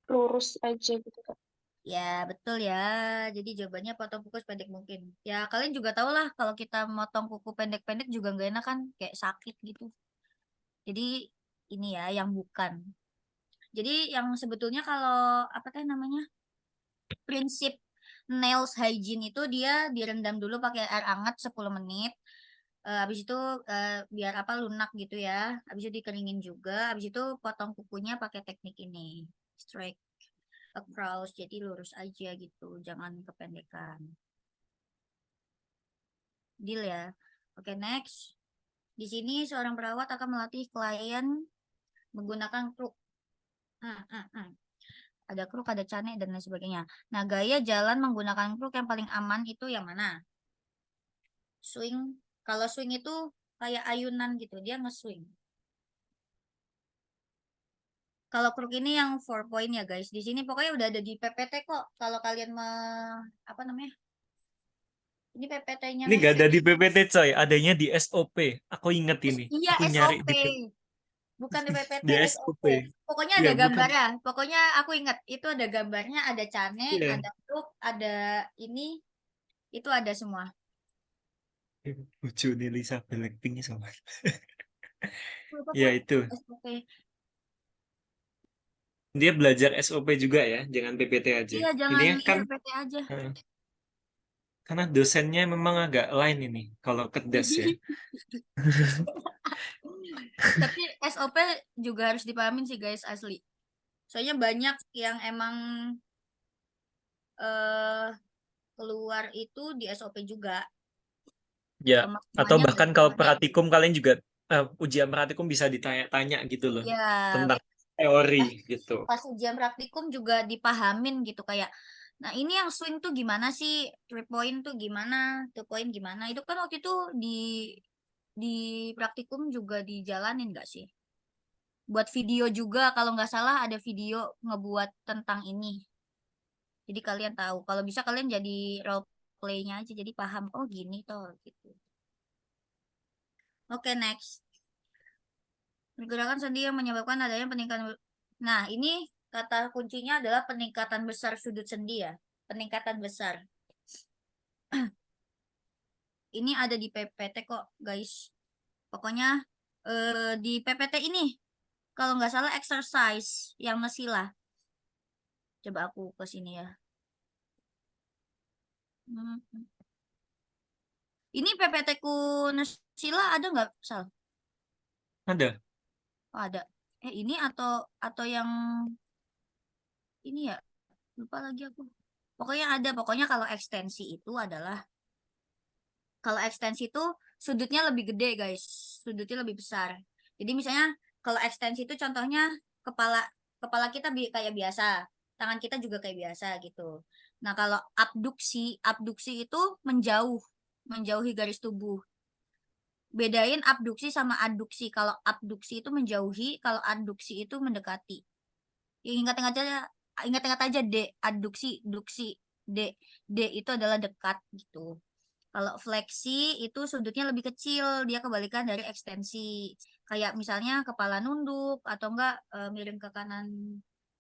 Lurus aja gitu kan. Ya, betul ya. Jadi jawabannya potong kuku pendek mungkin. Ya, kalian juga tahu lah kalau kita motong kuku pendek-pendek juga nggak enak kan, kayak sakit gitu. Jadi ini ya yang bukan. Jadi yang sebetulnya kalau apa teh namanya? Prinsip nails hygiene itu dia direndam dulu pakai air hangat 10 menit. Habis itu biar apa lunak gitu ya. Habis itu dikeringin juga. Habis itu potong kukunya pakai teknik ini. Strike across, jadi lurus aja gitu, jangan kependekan. Deal ya. Oke, next. Di sini seorang perawat akan melatih klien menggunakan kruk. Ada kruk, ada cane, dan lain sebagainya. Nah, gaya jalan menggunakan kruk yang paling aman itu yang mana? Swing. Kalau swing itu kayak ayunan gitu, dia nge-swing. Kalau kruk ini yang 4 point ya guys. Di sini pokoknya udah ada di PPT kok. Kalau kalian apa namanya? Ini PPT-nya Ini gak ada di PPT coy, adanya di SOP. Aku inget ini. Iya, Aku nyari SOP. di Bukan di PPT, di SOP. SOP. Pokoknya Iya, ada bukan. gambarnya. Pokoknya aku ingat itu ada gambarnya, ada cane, Iya. ada truk, ada ini, itu ada semua. Lucu nih Lisa Blackpink sama. Lupa Ya kok itu. SOP. Dia belajar SOP juga ya, jangan PPT aja. Iya, Ini jangan kan PPT aja. eh, karena dosennya memang agak lain ini kalau kedas ya. Tapi SOP juga harus dipahamin sih guys, asli. Soalnya banyak yang emang eh keluar itu di SOP juga. Ya, atau Pemahamannya nggak bahkan kalau semuanya. praktikum kalian juga ujian praktikum bisa ditanya-tanya gitu loh Ya, tentang teori pas gitu. pas ujian praktikum juga dipahamin gitu kayak nah ini yang swing tuh gimana sih, 3 point tuh gimana, 2 point gimana, itu kan waktu itu di praktikum juga dijalanin nggak sih, buat video juga kalau nggak salah ada video ngebuat tentang ini, jadi kalian tahu kalau bisa kalian jadi role playnya aja jadi paham oh gini toh gitu. Oke, next. Pergerakan sendi yang menyebabkan adanya peningkatan. Nah, ini kata kuncinya adalah peningkatan besar sudut sendi ya. Peningkatan besar. Ini ada di PPT kok, guys. Pokoknya di PPT ini, kalau nggak salah exercise yang ngesila. Coba aku ke sini ya. Hmm. Ini PPT ku ngesila ada nggak, Sal? Ada. Oh, ada. Ini atau yang ini ya? Lupa lagi aku. Pokoknya ada. Pokoknya kalau ekstensi itu adalah kalau ekstensi itu sudutnya lebih gede guys, sudutnya lebih besar. Jadi misalnya kalau ekstensi itu contohnya kepala kepala kita kayak biasa, tangan kita juga kayak biasa gitu. Nah kalau abduksi itu menjauhi garis tubuh. Bedain abduksi sama adduksi. Kalau abduksi itu menjauhi, kalau adduksi itu mendekati. Ya, ingat-ingat aja D, adduksi, duksi, D. D itu adalah dekat gitu. Kalau fleksi itu sudutnya lebih kecil, dia kebalikan dari ekstensi. Kayak misalnya kepala nunduk atau enggak miring ke kanan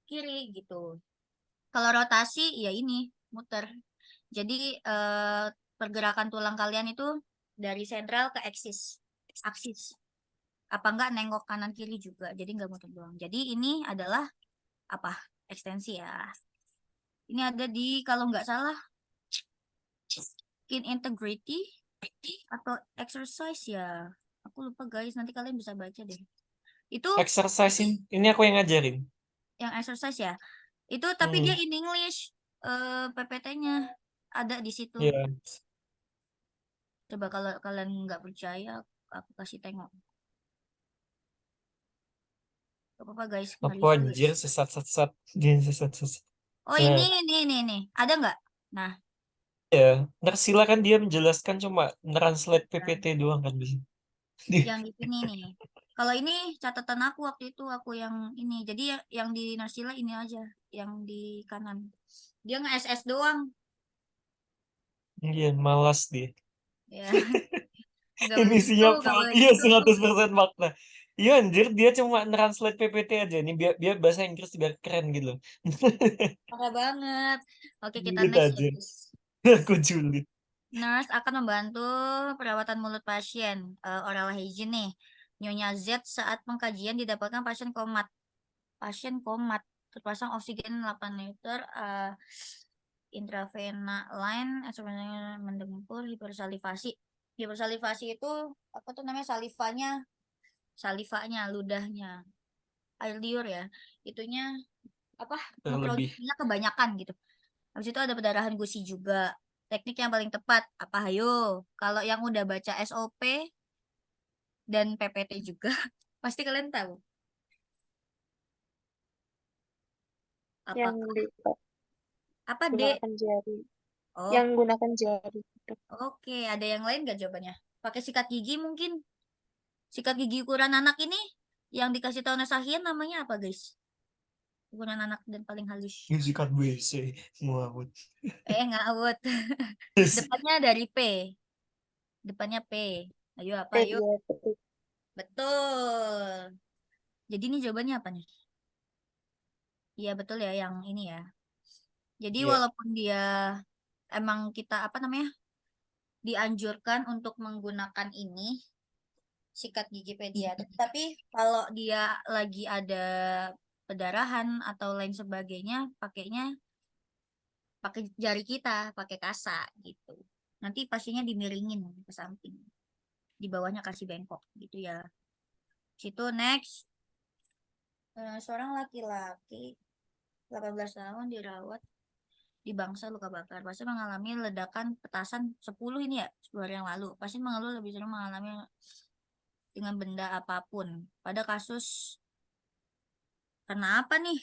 kiri gitu. Kalau rotasi ya ini muter. Jadi pergerakan tulang kalian itu dari sentral ke aksis. Apa enggak nengok kanan kiri juga. Jadi enggak muter doang. Jadi ini adalah apa? Ekstensi ya. Ini ada di kalau nggak salah in integrity atau exercise ya. Aku lupa guys, nanti kalian bisa baca deh. Itu Exercise ini aku yang ngajarin. yang exercise ya. Itu tapi dia Hmm, in English PPT-nya ada di situ. ya. Coba kalau kalian nggak percaya, aku kasih tengok. Gak apa-apa guys, Aku nge-review ya. anjir sesat-sesat. Dia sesat-sesat. Oh Nah, ini. Ada nggak? Nah, ya. Narsila kan dia menjelaskan cuma translate nah, PPT doang kan bisa. yang di sini nih. Kalau ini catatan aku waktu itu aku yang ini. Jadi yang di Narsila ini aja, yang di kanan. Dia nge-SS doang. Iya, malas dia. Ya, nggak Ini boleh gitu, isinya nggak boleh iya gitu. 100% makna. Iya anjir, dia cuma translate PPT aja nih biar bahasa Inggris biar keren gitu. Parah banget. Oke, kita Julid next ya, aja. guys. Aku julid. Nurse akan membantu perawatan mulut pasien, oral hygiene nih. Nyonya Z saat pengkajian didapatkan pasien komat. Pasien komat terpasang oksigen 8 liter, intravena line, sebenarnya mendengkur, hipersalivasi. Hipersalivasi itu apa tuh namanya, salivanya, ludahnya, air liur ya. Itunya apa, Terlebih. memproduksinya kebanyakan gitu. Habis itu ada pendarahan gusi juga. Teknik yang paling tepat apa, hayo? Kalau yang udah baca SOP dan PPT juga, pasti kalian tahu. Yang Apakah apa D? gunakan jari. Oh, Yang gunakan jari. Gitu. oke. Ada yang lain gak jawabannya? Pakai sikat gigi mungkin. Sikat gigi ukuran anak ini yang dikasih tahu Nasahian namanya apa, guys? Ukuran anak dan paling halus. Sikat WC ngawut. Ngawut. Depannya dari P. Depannya P. Ayo apa? Ayo. Pediatrik. Betul. Jadi ini jawabannya apa nih? Iya betul ya yang ini ya. Jadi Iya. walaupun dia emang kita apa namanya, dianjurkan untuk menggunakan ini sikat gigi pediatrik, tapi kalau dia lagi ada pendarahan atau lain sebagainya, pakainya pakai jari kita, pakai kasa gitu. Nanti pasiennya dimiringin ke samping, di bawahnya kasih bengkok gitu ya. Situ next. Seorang laki-laki 18 tahun dirawat di bangsa luka bakar. Pasien mengalami ledakan petasan 10 ini ya, 10 hari yang lalu. Pasien mengeluh lebih sering mengalami dengan benda apapun. Pada kasus karena apa nih?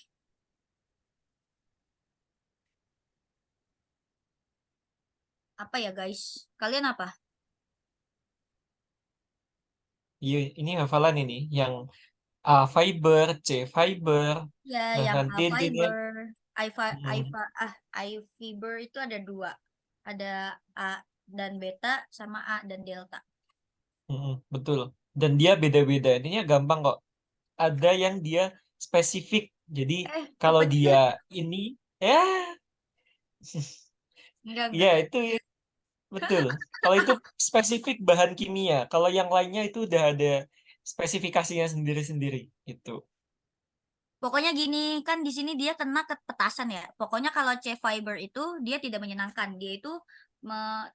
Apa ya guys? Kalian apa? Iya, ini hafalan ini yang A fiber, C fiber. Ya, Nah, yang nanti A dia fiber, hmm, I fiber itu ada dua. Ada A dan beta sama A dan delta. betul. Dan dia beda-beda. Ininya gampang kok. Ada yang dia spesifik. Jadi kalau dia Kepencet. ini ya Enggak, ya enggak. itu ya, betul. Kalau itu spesifik bahan kimia. Kalau yang lainnya itu udah ada spesifikasinya sendiri-sendiri itu. Pokoknya gini, kan di sini dia kena ke petasan ya. Pokoknya kalau C fiber itu dia tidak menyenangkan. Dia itu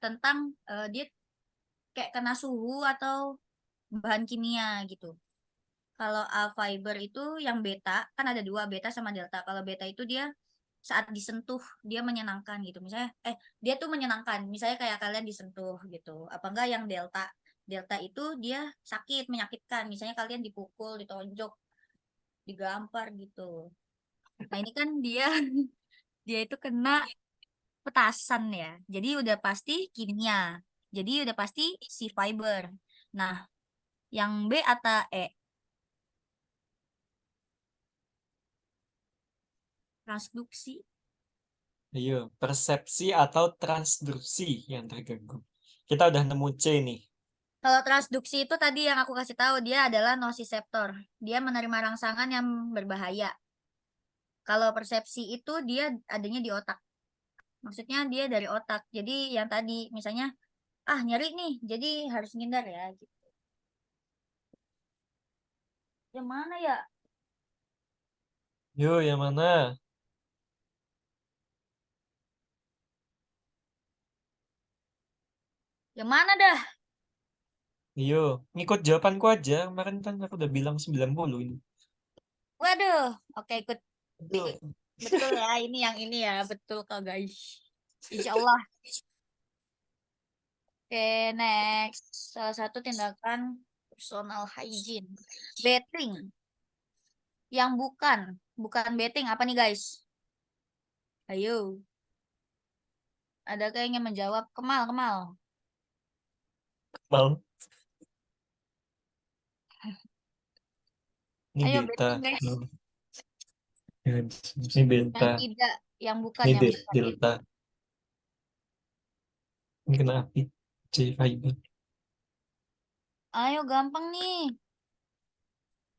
tentang dia kayak kena suhu atau bahan kimia gitu. Kalau A fiber itu yang beta, kan ada dua, beta sama delta. Kalau beta itu dia saat disentuh dia menyenangkan gitu. Misalnya dia tuh menyenangkan. Misalnya kayak kalian disentuh gitu. Apa enggak yang delta? Delta itu dia sakit, menyakitkan. Misalnya kalian dipukul, ditonjok, digampar gitu. Nah, ini kan dia dia itu kena petasan ya. Jadi udah pasti kimia. Jadi udah pasti si fiber. Nah, yang B atau E, transduksi. Ayo, persepsi atau transduksi yang terganggu. Kita udah nemu C nih. Kalau transduksi itu tadi yang aku kasih tahu, dia adalah nociceptor. Dia menerima rangsangan yang berbahaya. Kalau persepsi itu dia adanya di otak. Maksudnya dia dari otak. Jadi yang tadi misalnya nyeri nih, jadi harus ngindar ya gitu. Yang mana ya? Yo, yang mana? Yang mana dah? Yo, ngikut jawabanku aja. Kemarin kan aku udah bilang 90 ini. Waduh, oke ikut. Betul. Betul ya, ini yang ini ya, betul kok guys. Insya Allah. Oke, next. Salah satu tindakan personal hygiene. Bathing. Yang bukan bathing. Apa nih guys? Ayo. Adakah yang ingin menjawab? Kemal, Kemal. Mal. Ini Ayo beta. bathing guys. No. Ini beta. Yang tidak, yang bukan, Ini yang bukan. delta. Ini kena api. C fiber. Ayo gampang nih.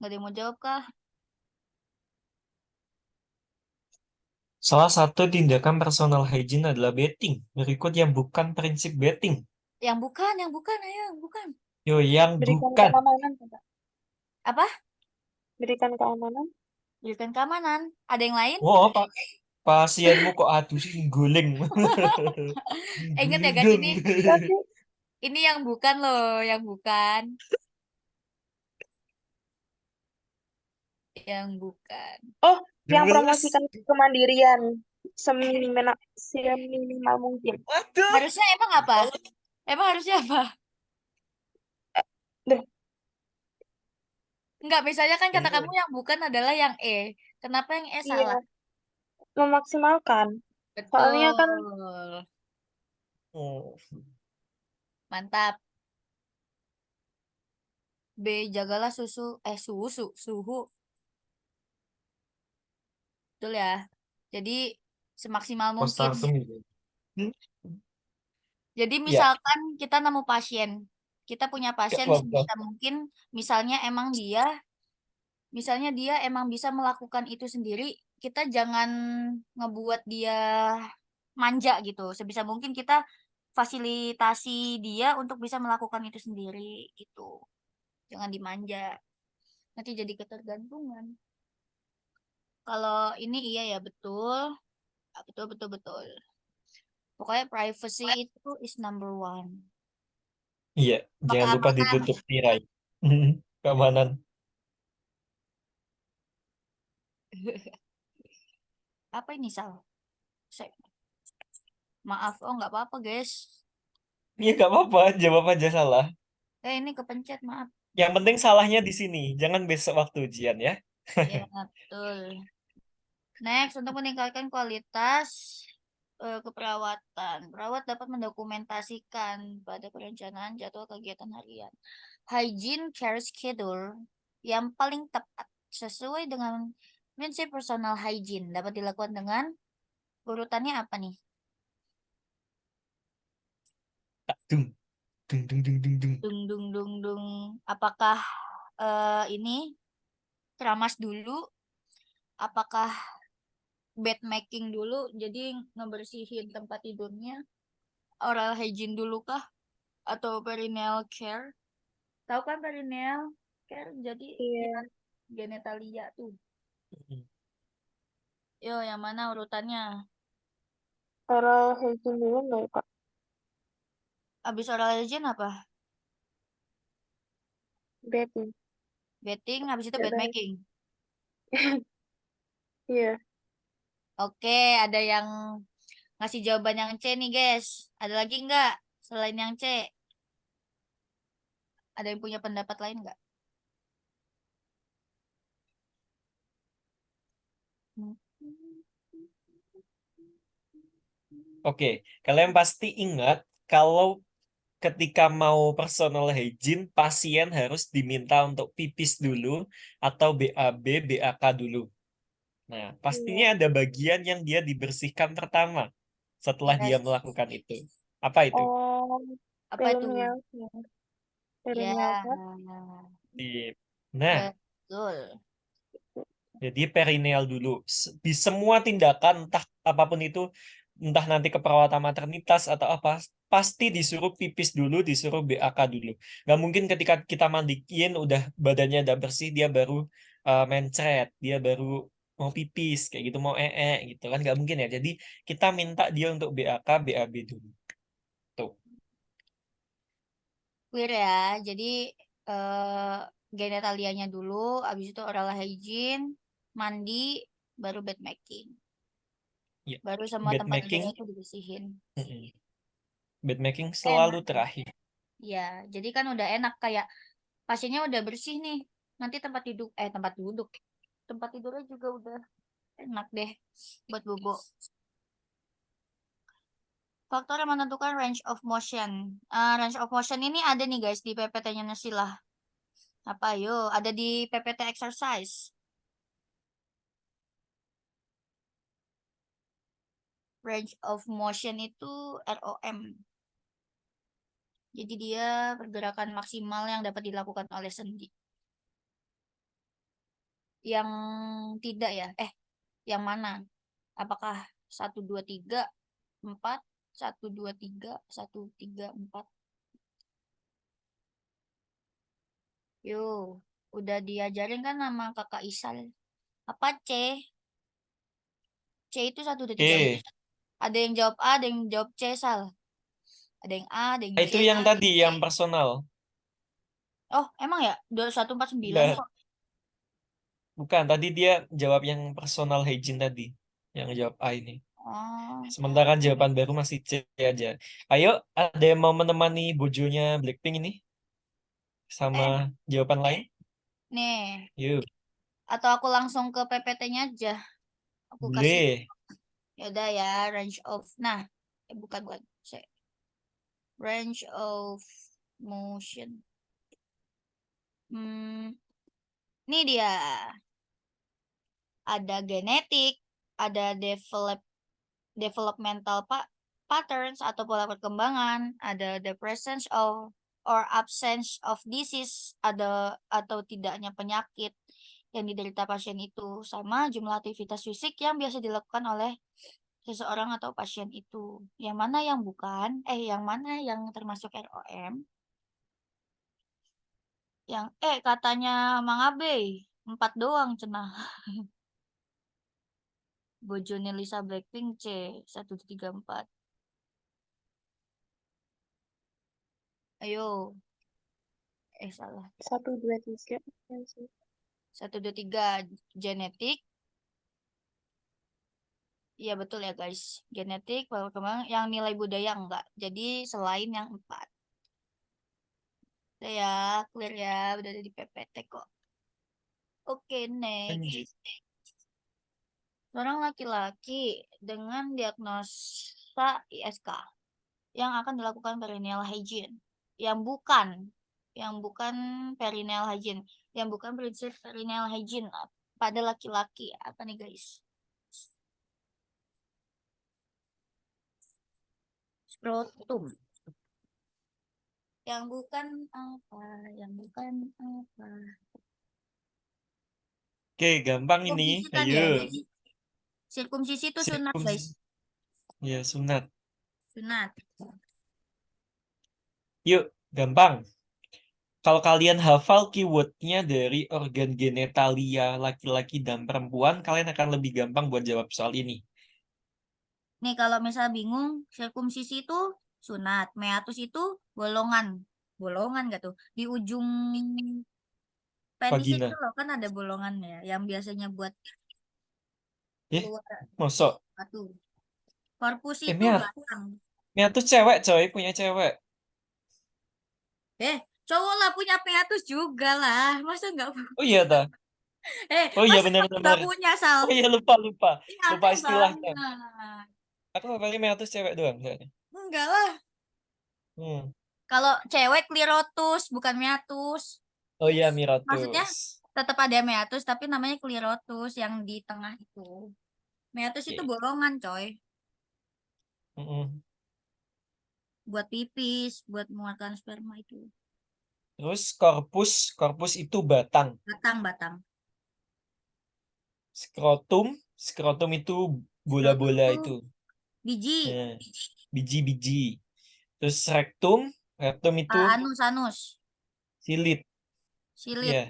Nggak ada yang mau jawab kah? Salah satu tindakan personal hygiene adalah betting. Berikut yang bukan prinsip betting. Yang bukan, ayo, yang bukan. Yo, yang Berikan bukan. keamanan, Kak. Apa? Berikan keamanan. Berikan keamanan. Ada yang lain? Oh, Pak. Pasienmu kok aduh sih guling. Ingat ya Guling guys, dong. ini yang bukan loh, yang bukan. Yang bukan. Oh, yang Gemes. promosikan kemandirian seminimal mungkin. Aduh. Harusnya emang apa? Emang harusnya apa? Duh, Enggak, misalnya kan kata Iya. kamu yang bukan adalah yang E. Kenapa yang E iya, salah? memaksimalkan. Soalnya kan Betul. Oh. Mantap. B, jagalah suhu. Betul ya. Jadi semaksimal mungkin. Postar seminggu. Jadi Ya, misalkan kita nemu pasien. Kita punya gak pasien apa-apa. sebisa mungkin, misalnya dia emang bisa melakukan itu sendiri, kita jangan ngebuat dia manja gitu. Sebisa mungkin kita fasilitasi dia untuk bisa melakukan itu sendiri gitu. Jangan dimanja. Nanti jadi ketergantungan. Kalau ini iya ya betul. Betul, betul, betul. Pokoknya privacy itu is number one. Iya, Apa jangan lupa keamanan? ditutup tirai. Keamanan. Apa ini Sal? Maaf, oh nggak apa-apa guys. Iya, gak apa-apa. Jawab aja salah. Ini kepencet, maaf. Yang penting salahnya di sini. Jangan besok waktu ujian ya. Ya, betul. Next, untuk meningkatkan kualitas keperawatan. Perawat dapat mendokumentasikan pada perencanaan jadwal kegiatan harian. Hygiene care schedule yang paling tepat sesuai dengan prinsip personal hygiene dapat dilakukan dengan urutannya apa nih? Tak dung, dung, dung, dung, dung, dung. Dung dung dung dung. Apakah ini keramas dulu? Apakah bed making dulu? Jadi ngebersihin tempat tidurnya? Oral hygiene dulu kah? Atau perineal care? Tahu kan perineal care? Jadi iya, ya genitalia tuh. Yo, yang mana urutannya? oral hygiene dulu nggak ya, Kak? Abis oral hygiene apa? Betting. Betting, habis itu Nggak bed tahu. making. Iya, Oke, ada yang ngasih jawaban yang C nih, guys. Ada lagi nggak selain yang C? Ada yang punya pendapat lain nggak? Oke, kalian pasti ingat kalau ketika mau personal hygiene, pasien harus diminta untuk pipis dulu atau BAB, BAK dulu. Nah, pastinya iya. ada bagian yang dia dibersihkan pertama setelah dia Yes. melakukan itu. Apa itu? Oh, Apa itu? perineal care. Perineal Ya, care. Nah, betul. jadi perineal dulu. Di semua tindakan, entah apapun itu, entah nanti keperawatan maternitas atau apa, pasti disuruh pipis dulu, disuruh BAK dulu. Nggak mungkin ketika kita mandiin, udah badannya udah bersih, dia baru mencret, dia baru mau pipis, kayak gitu, mau gitu kan. Nggak mungkin ya. Jadi kita minta dia untuk BAK, BAB dulu. Tuh. Clear ya. Jadi eh genitalianya dulu, habis itu oral hygiene, mandi, baru bed making. Ya. Baru semua Bed tempat making, tidurnya itu dibersihin. bed making selalu Enak. terakhir. Ya, jadi kan udah enak kayak pasiennya udah bersih nih. Nanti tempat duduk. Tempat tidurnya juga udah enak deh buat bobo. Faktor yang menentukan range of motion. Range of motion ini ada nih guys di PPT-nya Nasila. Apa yo? Ada di PPT exercise. Range of motion itu ROM. Jadi dia pergerakan maksimal yang dapat dilakukan oleh sendi. yang tidak ya? Yang mana? Apakah 1, 2, 3, 4, 1, 2, 3, 1, 3, 4? Yuk, udah diajarin kan sama kakak Isal. Apa C? C itu 1, 2, 3, Oke. 4. Ada yang jawab A, ada yang jawab C, Sal. Ada yang A, ada yang C. Itu yang tadi, yang personal. Oh, emang ya? 2149 Iya, kok. bukan. Tadi dia jawab yang personal hygiene tadi. Yang jawab A ini. Oh, Sementara jawaban baru masih C aja. Ayo, ada yang mau menemani bojonya Blackpink ini? Sama eh, jawaban lain? nih. Yuk, Atau aku langsung ke PPT-nya aja. Aku kasih. boleh. Ya udah ya, range of. Nah, bukan. Range of motion. Ini dia. Ada genetik, ada developmental patterns atau pola perkembangan, ada the presence of or absence of disease, ada atau tidaknya penyakit yang diderita pasien itu, sama jumlah aktivitas fisik yang biasa dilakukan oleh seseorang atau pasien itu. Yang mana yang bukan, yang mana yang termasuk ROM, yang katanya Mang Abe, 4 doang cenah. Bojone Lisa Blackpink C 1, 2, 3, 4. Ayo. Salah. 1, 2, 3. 1, 2, 3 genetik. Iya betul ya guys. Genetik, pola perkembangan, yang nilai budaya enggak. Jadi selain yang 4. Udah ya, clear ya. Udah ada di PPT kok. Oke, next. Seorang laki-laki dengan diagnosa ISK yang akan dilakukan perineal hygiene. Yang bukan perineal hygiene. Yang bukan prinsip perineal hygiene pada laki-laki. Apa nih guys? Scrotum. Yang bukan apa? Yang bukan apa? Oke, gampang ini. Sirkumsisi kan Ayo. ya? Sirkumsisi itu sunat guys. Ya, sunat. Sunat. Yuk, gampang. Kalau kalian hafal keywordnya dari organ genitalia laki-laki dan perempuan, kalian akan lebih gampang buat jawab soal ini. Nih kalau misal bingung, sirkumsisi itu sunat. Meatus itu bolongan. Bolongan gak tuh? Di ujung penis itu Vagina. loh kan ada bolongannya yang biasanya buat Eh, keluar mosok. satu. Korpus Eh, itu batang. meatus cewek, coy. Punya cewek. Cowok lah punya meatus juga lah. Masa nggak Oh iya, dah. Oh iya, masa nggak benar-benar. punya Sal? Oh iya, lupa, lupa. Ini Lupa aneh istilahnya. banget. Aku pakai meatus cewek doang. Soalnya. Enggak lah. Hmm. Kalau cewek klirotus bukan meatus. Oh iya, Maksudnya miratus. tetap ada meatus tapi namanya klirotus yang di tengah itu. Meatus itu Oke. bolongan, coy. Mm-mm. Buat pipis, buat mengeluarkan sperma itu. Terus korpus, korpus itu batang. Batang-batang. Skrotum, skrotum itu Skrotum bola-bola itu itu. biji. Nah, biji-biji. Terus rektum, rektum itu Anus. silit. Silit. Ya,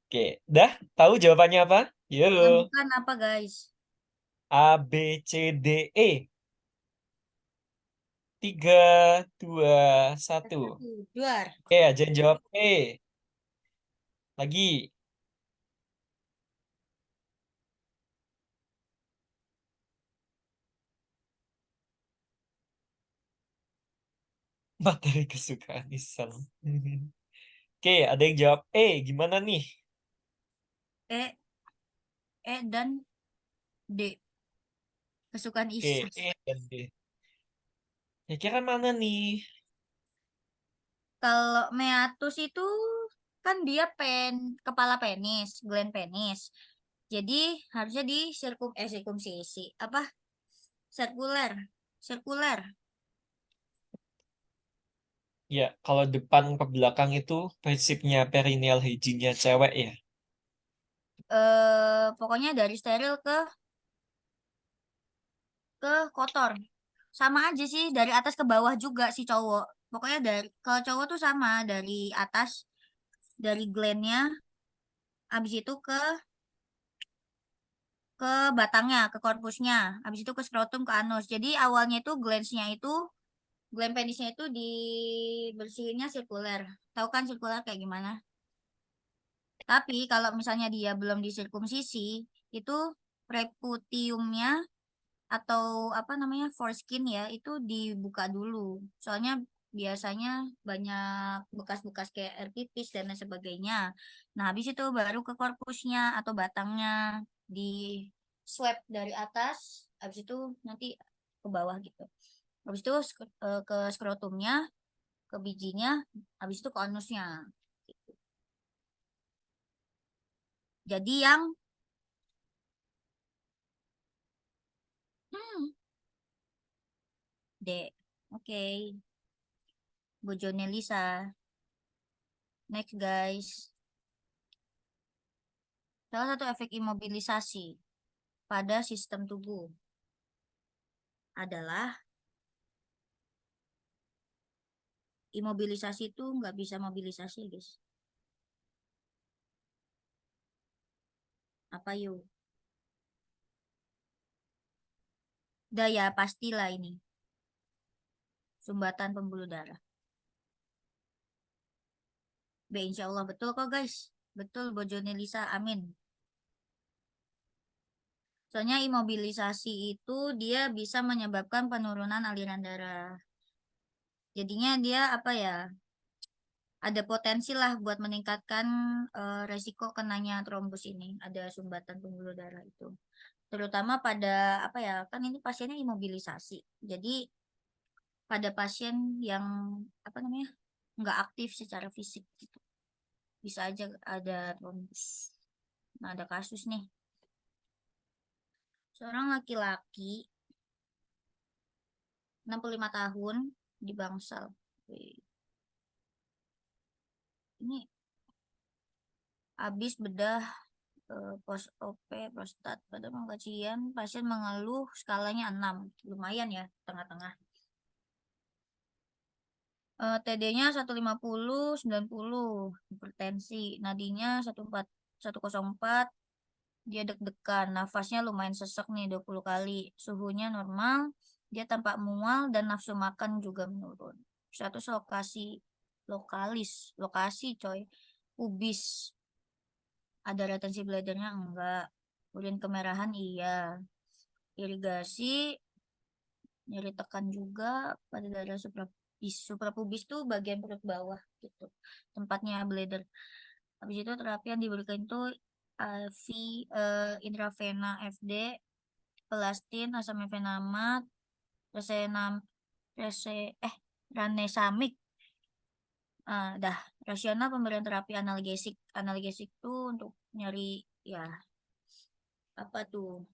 oke. Dah, tahu jawabannya apa? Yang Yuk. bukan apa, guys? A, B, C, D, E. 3, 2, 1. Juar. Oke, aja jawab E. Lagi. Materi kesukaan Isal. Oke, ada yang jawab E. Gimana nih? E, dan D. Kesukaan Oke, Isa. E dan D. Kira mana nih? Kalau meatus itu kan dia kepala penis, gland penis. Jadi harusnya di sirkumsisi. Apa? Sirkuler. Sirkuler. Ya, kalau depan ke belakang itu prinsipnya perineal hygiene-nya cewek ya. pokoknya dari steril ke kotor. Sama aja sih dari atas ke bawah juga si cowok. Pokoknya dari ke cowok tuh sama dari atas, dari glandnya, habis itu ke batangnya, ke korpusnya, habis itu ke skrotum, ke anus. Jadi awalnya itu gland penisnya itu dibersihinnya sirkuler. Tahu kan sirkuler kayak gimana? Tapi kalau misalnya dia belum disirkumsisi, itu preputiumnya atau apa namanya foreskin ya itu dibuka dulu. Soalnya biasanya banyak bekas-bekas kayak air pipis dan lain sebagainya. Nah, habis itu baru ke korpusnya atau batangnya di swab dari atas, habis itu nanti ke bawah gitu. Habis itu ke skrotumnya, ke bijinya, habis itu ke anusnya. Jadi yang hmm, D. Oke. Bojone Lisa. Next guys. Salah satu efek imobilisasi pada sistem tubuh adalah imobilisasi itu nggak bisa mobilisasi, guys. Apa yuk? Daya pastilah ini. Sumbatan pembuluh darah. B, insya Allah betul kok guys. Betul Bojone Lisa, amin. Soalnya imobilisasi itu dia bisa menyebabkan penurunan aliran darah. Jadinya dia apa ya? Ada potensi lah buat meningkatkan resiko kenanya trombus ini. Ada sumbatan pembuluh darah itu. Terutama pada apa ya? Kan ini pasiennya imobilisasi. Jadi pada pasien yang apa namanya? Nggak aktif secara fisik gitu. Bisa aja ada trombus. Nah, ada kasus nih. Seorang laki-laki 65 tahun di Bangsal. Ini habis bedah post OP prostat pada pengkajian pasien mengeluh skalanya 6, lumayan ya, tengah-tengah. TD-nya 150 90, hipertensi, nadinya 104, dia deg-degan, nafasnya lumayan sesek nih 20 kali, suhunya normal, dia tampak mual dan nafsu makan juga menurun. Status lokasi coy, pubis, ada retensi bladdernya enggak, urin kemerahan iya, irigasi, nyeri tekan juga pada daerah suprapubis tuh bagian perut bawah gitu, tempatnya bladder. Habis itu terapi yang diberikan itu IV intravena FD, pelastin, asam mefenamat, resenam, rese, ranesamik. Dah rasional pemberian terapi analgesik. Analgesik tuh untuk nyeri ya apa tuh?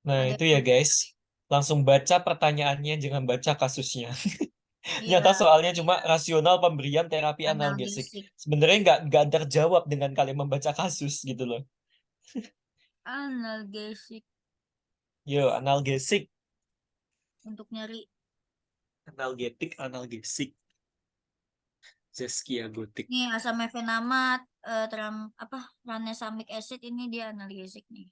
Nah, Ada itu ya guys. Langsung baca pertanyaannya, jangan baca kasusnya. Nyata iya soalnya cuma rasional pemberian terapi analgesik. analgesik. Sebenarnya nggak terjawab dengan kalian membaca kasus gitu loh. Analgesik Yo, analgesik, untuk nyeri. analgetik, analgesik. Zaskia Gotik. Nih asam mefenamat, apa ranesamic acid ini dia analgesik nih.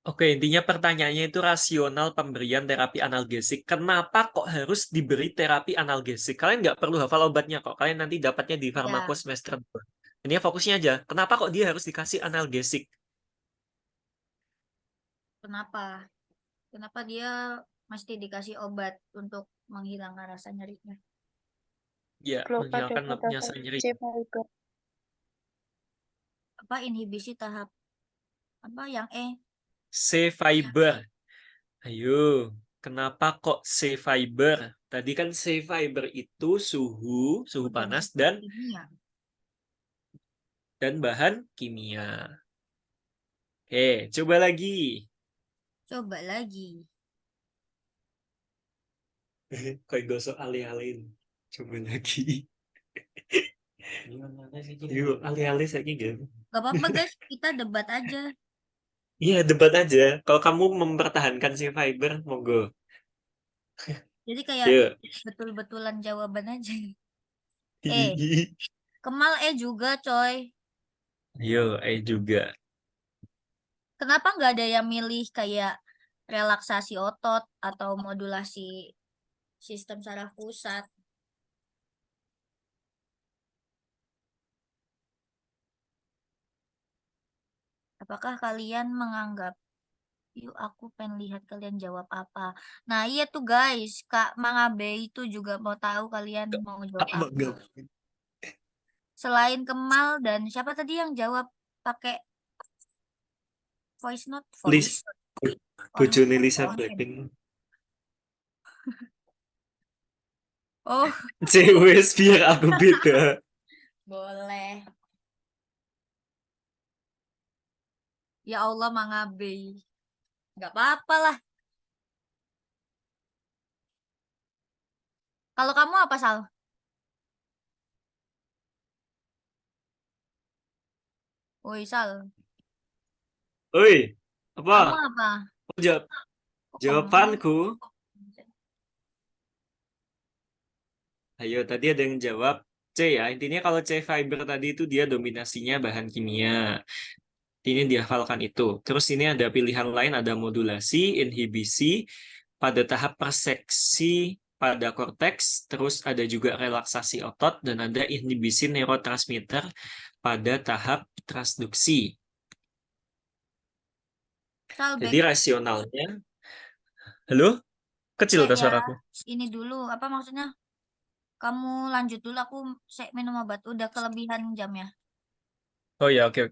Oke, intinya pertanyaannya itu rasional pemberian terapi analgesik. Kenapa kok harus diberi terapi analgesik? Kalian nggak perlu hafal obatnya kok. Kalian nanti dapatnya di Farmako Ya, semester 2. Ini fokusnya aja. Kenapa kok dia harus dikasih analgesik? kenapa? Kenapa dia mesti dikasih obat untuk menghilangkan rasa nyerinya? Ya, Lupa menghilangkan dehidratasi rasa nyeri. C fiber. Apa inhibisi tahap apa yang C-fiber. Ayo, kenapa kok C-fiber? Tadi kan C-fiber itu suhu udah panas disebut dan kimia. bahan kimia. Oke, coba lagi. Coba lagi. Kayak gosok alih-alihin. Coba lagi. Yuk, alih-alih saya gitu. Gak apa-apa guys, kita debat aja. Iya, debat aja. Kalau kamu mempertahankan si fiber, monggo. Jadi kayak Yuk. betul-betulan jawaban aja. Eh, Kemal juga coy. Yuk, juga. Kenapa nggak ada yang milih kayak relaksasi otot atau modulasi sistem saraf pusat? Apakah kalian menganggap, yuk aku pengen lihat kalian jawab apa. Nah iya tuh guys, Kak Mangabe itu juga mau tahu kalian mau jawab apa. Enggak. Selain Kemal dan siapa tadi yang jawab pakai voice note? Please. Bojone Lisa Oh, Blackpink. oh, Cewek biar aku beda. boleh. Ya Allah Mangabe. Nggak apa-apa lah. Kalau kamu apa, Sal? Woi, Sal. Oi, apa? Kamu apa? Jawab. Kok kamu? Jawabanku. Ayo, tadi ada yang jawab C ya. Intinya kalau C fiber tadi itu dia dominasinya bahan kimia. Ini dihafalkan itu. Terus ini ada pilihan lain, ada modulasi, inhibisi, pada tahap persepsi pada korteks, terus ada juga relaksasi otot, dan ada inhibisi neurotransmitter pada tahap transduksi. Sal, Jadi rasionalnya, halo? Kecil Cek tak ya, suaraku? ini dulu. Apa maksudnya? Kamu lanjut dulu, aku minum obat. Udah kelebihan jam ya. Oh ya, oke.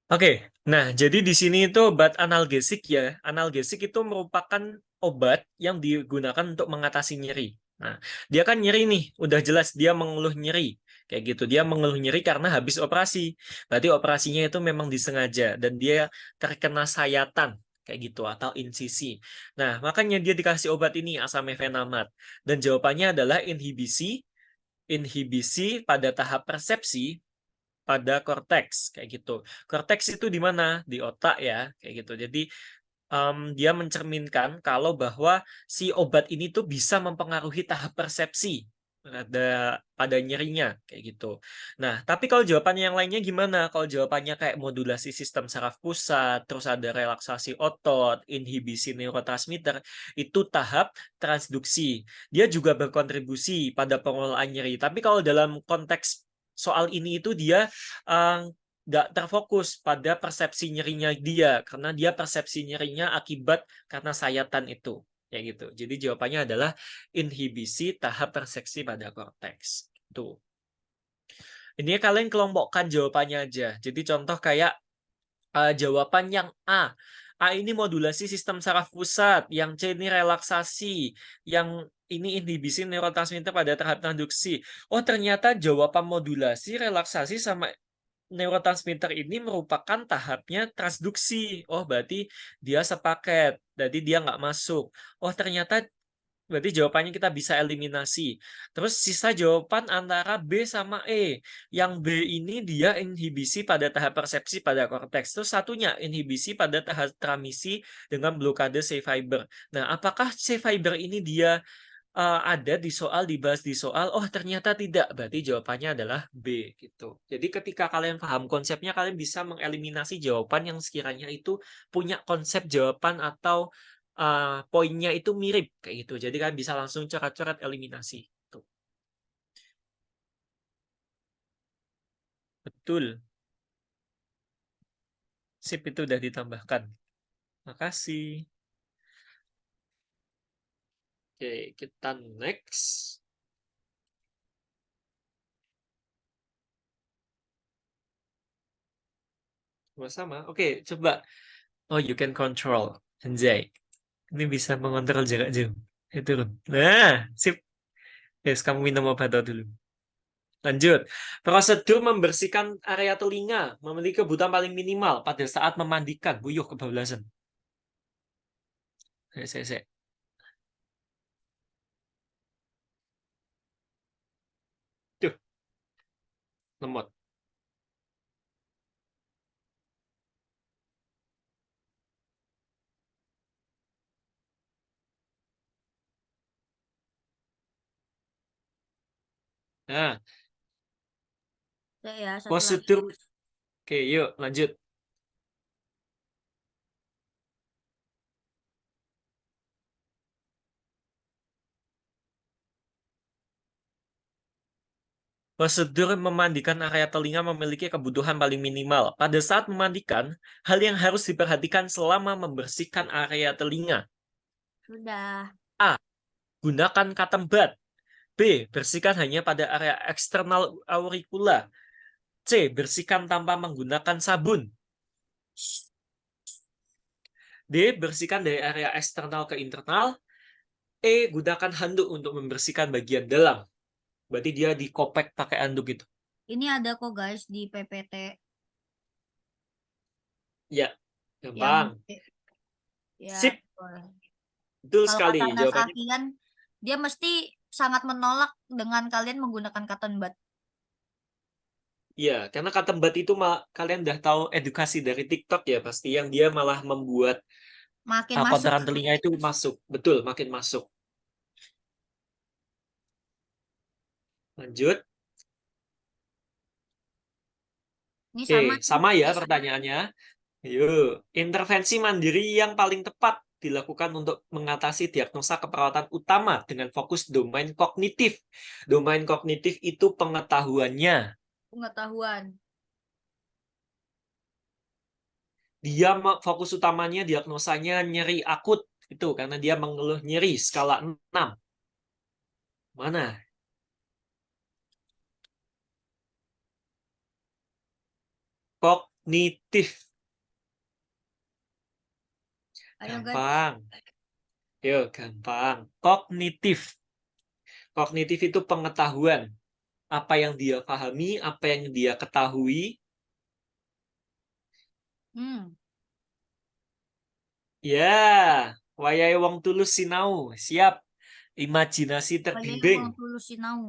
Oke, nah jadi di sini itu obat analgesik ya. Analgesik itu merupakan obat yang digunakan untuk mengatasi nyeri. Nah, dia kan nyeri nih, udah jelas dia mengeluh nyeri. Kayak gitu, dia mengeluh nyeri karena habis operasi. Berarti operasinya itu memang disengaja dan dia terkena sayatan kayak gitu atau insisi. Nah, makanya dia dikasih obat ini asamefenamat. Dan jawabannya adalah inhibisi pada tahap persepsi pada korteks kayak gitu. Korteks itu di mana? Di otak ya, kayak gitu. Jadi dia mencerminkan kalau bahwa si obat ini tuh bisa mempengaruhi tahap persepsi pada nyerinya kayak gitu. Nah, tapi kalau jawabannya yang lainnya gimana? Kalau jawabannya kayak modulasi sistem saraf pusat, terus ada relaksasi otot, inhibisi neurotransmitter, itu tahap transduksi. Dia juga berkontribusi pada pengelolaan nyeri. Tapi kalau dalam konteks soal ini itu dia eh, nggak terfokus pada persepsi nyerinya dia karena dia persepsi nyerinya akibat karena sayatan itu ya gitu. Jadi jawabannya adalah inhibisi tahap persepsi pada korteks. Tuh. Ini kalian kelompokkan jawabannya aja. Jadi contoh kayak jawaban yang A. A ini modulasi sistem saraf pusat, yang C ini relaksasi, yang ini inhibisi neurotransmitter pada tahap transduksi. Oh, ternyata jawaban modulasi, relaksasi sama neurotransmitter ini merupakan tahapnya transduksi. Oh, berarti dia sepaket. Berarti dia nggak masuk. Oh, ternyata berarti jawabannya kita bisa eliminasi. Terus sisa jawaban antara B sama E. Yang B ini dia inhibisi pada tahap persepsi pada korteks. Terus satunya inhibisi pada tahap transmisi dengan blokade C fiber. Nah, apakah C fiber ini dia ada di soal, dibahas di soal, oh ternyata tidak, berarti jawabannya adalah B gitu. Jadi ketika kalian paham konsepnya, kalian bisa mengeliminasi jawaban yang sekiranya itu punya konsep jawaban atau poinnya itu mirip kayak gitu. Jadi kalian bisa langsung coret-coret eliminasi. Tuh. Betul. Sip itu udah ditambahkan. Makasih. Oke, kita next. Sama-sama. Oke, coba. Oh, you can control. Anjay. Ini bisa mengontrol jarak jauh. Itu. Nah, sip. Yes, kamu minum obat dulu. Lanjut. Prosedur membersihkan area telinga memiliki kebutuhan paling minimal pada saat memandikan. Buyuh kebablasan. Saya. Tuh, lemot. Nah, Ya, satu lagi. prosedur. Oke, yuk lanjut. Prosedur memandikan area telinga memiliki kebutuhan paling minimal. Pada saat memandikan, hal yang harus diperhatikan selama membersihkan area telinga. Sudah. A. Gunakan cotton bud. B. Bersihkan hanya pada area eksternal auricula. C. Bersihkan tanpa menggunakan sabun. D. Bersihkan dari area eksternal ke internal. E. Gunakan handuk untuk membersihkan bagian dalam. Berarti dia dikopek pakai handuk itu. Ini ada kok guys di PPT Ya, yang gampang. ya Sip, boleh. betul Kalau sekali. kata Nas Jawabannya Alfian, dia mesti sangat menolak dengan kalian menggunakan cotton bud. iya, karena kata bat itu kalian udah tahu edukasi dari TikTok ya pasti yang dia malah membuat Makin masuk. kotoran telinga itu masuk. Betul, makin masuk. Lanjut. Ini Oke, sama. sama ya pertanyaannya. Yuk, intervensi mandiri yang paling tepat dilakukan untuk mengatasi diagnosa keperawatan utama dengan fokus domain kognitif. Domain kognitif itu pengetahuannya. Pengetahuan. Dia fokus utamanya diagnosanya nyeri akut itu karena dia mengeluh nyeri skala 6. Mana? Kognitif. Ayo guys. Gampang. Yuk, gampang. Kognitif. Kognitif itu pengetahuan. Apa yang dia pahami, apa yang dia ketahui. Ya, wayahe wong tulus sinau. Siap. Imajinasi Kayaknya terbimbing. uang tulus sinau.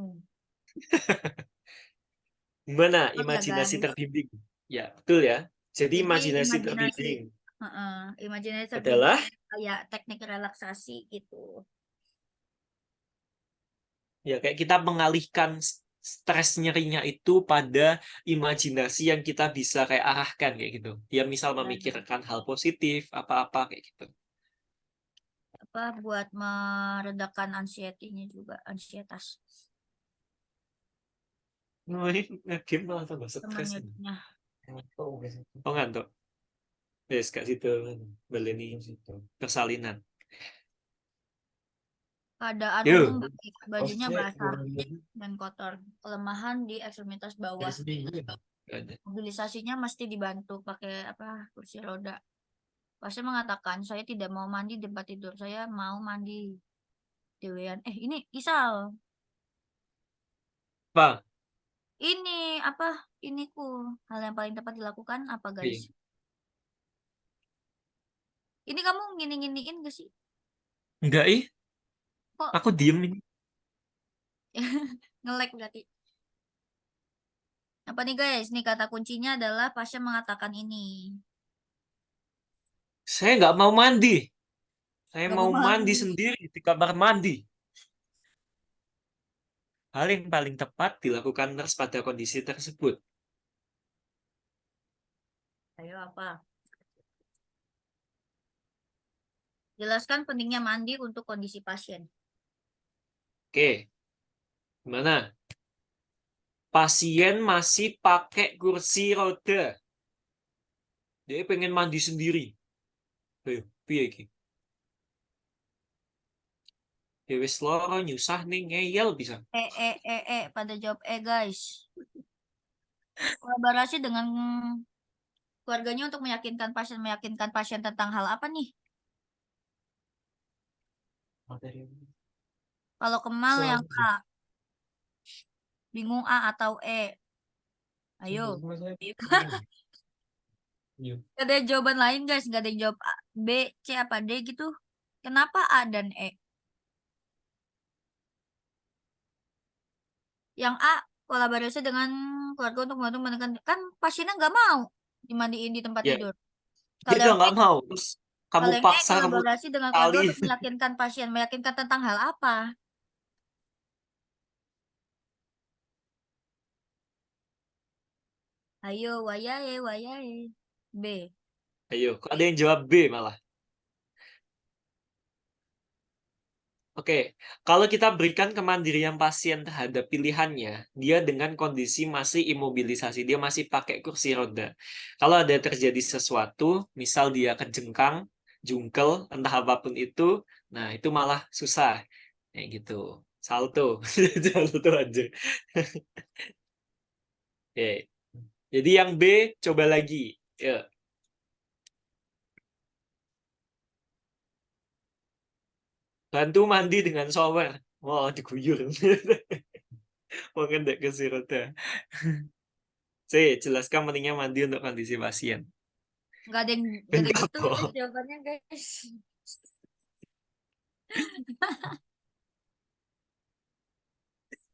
Gimana Oh ya imajinasi guys. terbimbing? Ya, betul ya. Jadi Jadi imajinasi imajinasi, terbimbing imajinasi terbimbing adalah kayak teknik relaksasi gitu. ya kayak kita mengalihkan stres nyerinya itu pada imajinasi yang kita bisa kayak arahkan kayak gitu. Dia misal Dan memikirkan hal positif apa-apa kayak gitu. apa buat meredakan anxiety-nya juga, ansietas Oh, ini game malah tambah stres ini. temennya. Oh ngantuk. Yes, kak situ baleni situ persalinan. Keadaan umum Yuk. bajunya basah dan kotor. Kelemahan di ekstremitas bawah. Mobilisasinya mesti dibantu pakai apa kursi roda. Pasien mengatakan saya tidak mau mandi di tempat tidur, saya mau mandi dewean. Ini Isal. Apa? Ini apa? Ini ku hal yang paling tepat dilakukan apa guys? Ini kamu ngini-nginiin gak sih? Enggak Kok aku diem ini. nge-lag berarti? Apa nih guys? Nih kata kuncinya adalah pasien mengatakan ini. Saya nggak mau mandi. Saya Gak mau mau mandi mandi. sendiri di kamar mandi. Hal yang paling tepat dilakukan nurse pada kondisi tersebut. Ayo apa? Jelaskan pentingnya mandi untuk kondisi pasien. Oke, gimana? Pasien masih pakai kursi roda. Dia pengen mandi sendiri. Ayo, piye iki? Ya wis lara nyusah nih ngeyel bisa. Pada jawab guys. Kolaborasi dengan keluarganya untuk meyakinkan pasien tentang hal apa nih? Kalau Kemal yang A. Bingung A atau E? Ayo. Gak ada jawaban lain guys, gak ada yang jawab A, B, C apa D gitu. Kenapa A dan E? Yang A kolaborasi dengan keluarga untuk membantu menekan, kan pasiennya nggak mau dimandiin di tempat Ya, tidur. dia Kalau udah yang E, nggak mau. Terus kamu kalau yang E paksa, kamu kolaborasi dengan keluarga kali. untuk meyakinkan pasien, meyakinkan tentang hal apa? Ayo, wayahe, wayahe. B. Ayo, kok ada yang jawab B malah. Oke, kalau kita berikan kemandirian pasien terhadap pilihannya, dia dengan kondisi masih imobilisasi, dia masih pakai kursi roda. Kalau ada terjadi sesuatu, misal dia kejengkang, jungkel, entah apapun itu, nah itu malah susah. Kayak gitu. Salto. Salto aja. Oke. Jadi yang B, coba lagi. Ya. Bantu mandi dengan shower. Wah, diguyur. Mau ngendek ke si roda. C. Jelaskan pentingnya mandi untuk kondisi pasien. Nggak ada yang Ben gitu guys, kapok. jawabannya guys.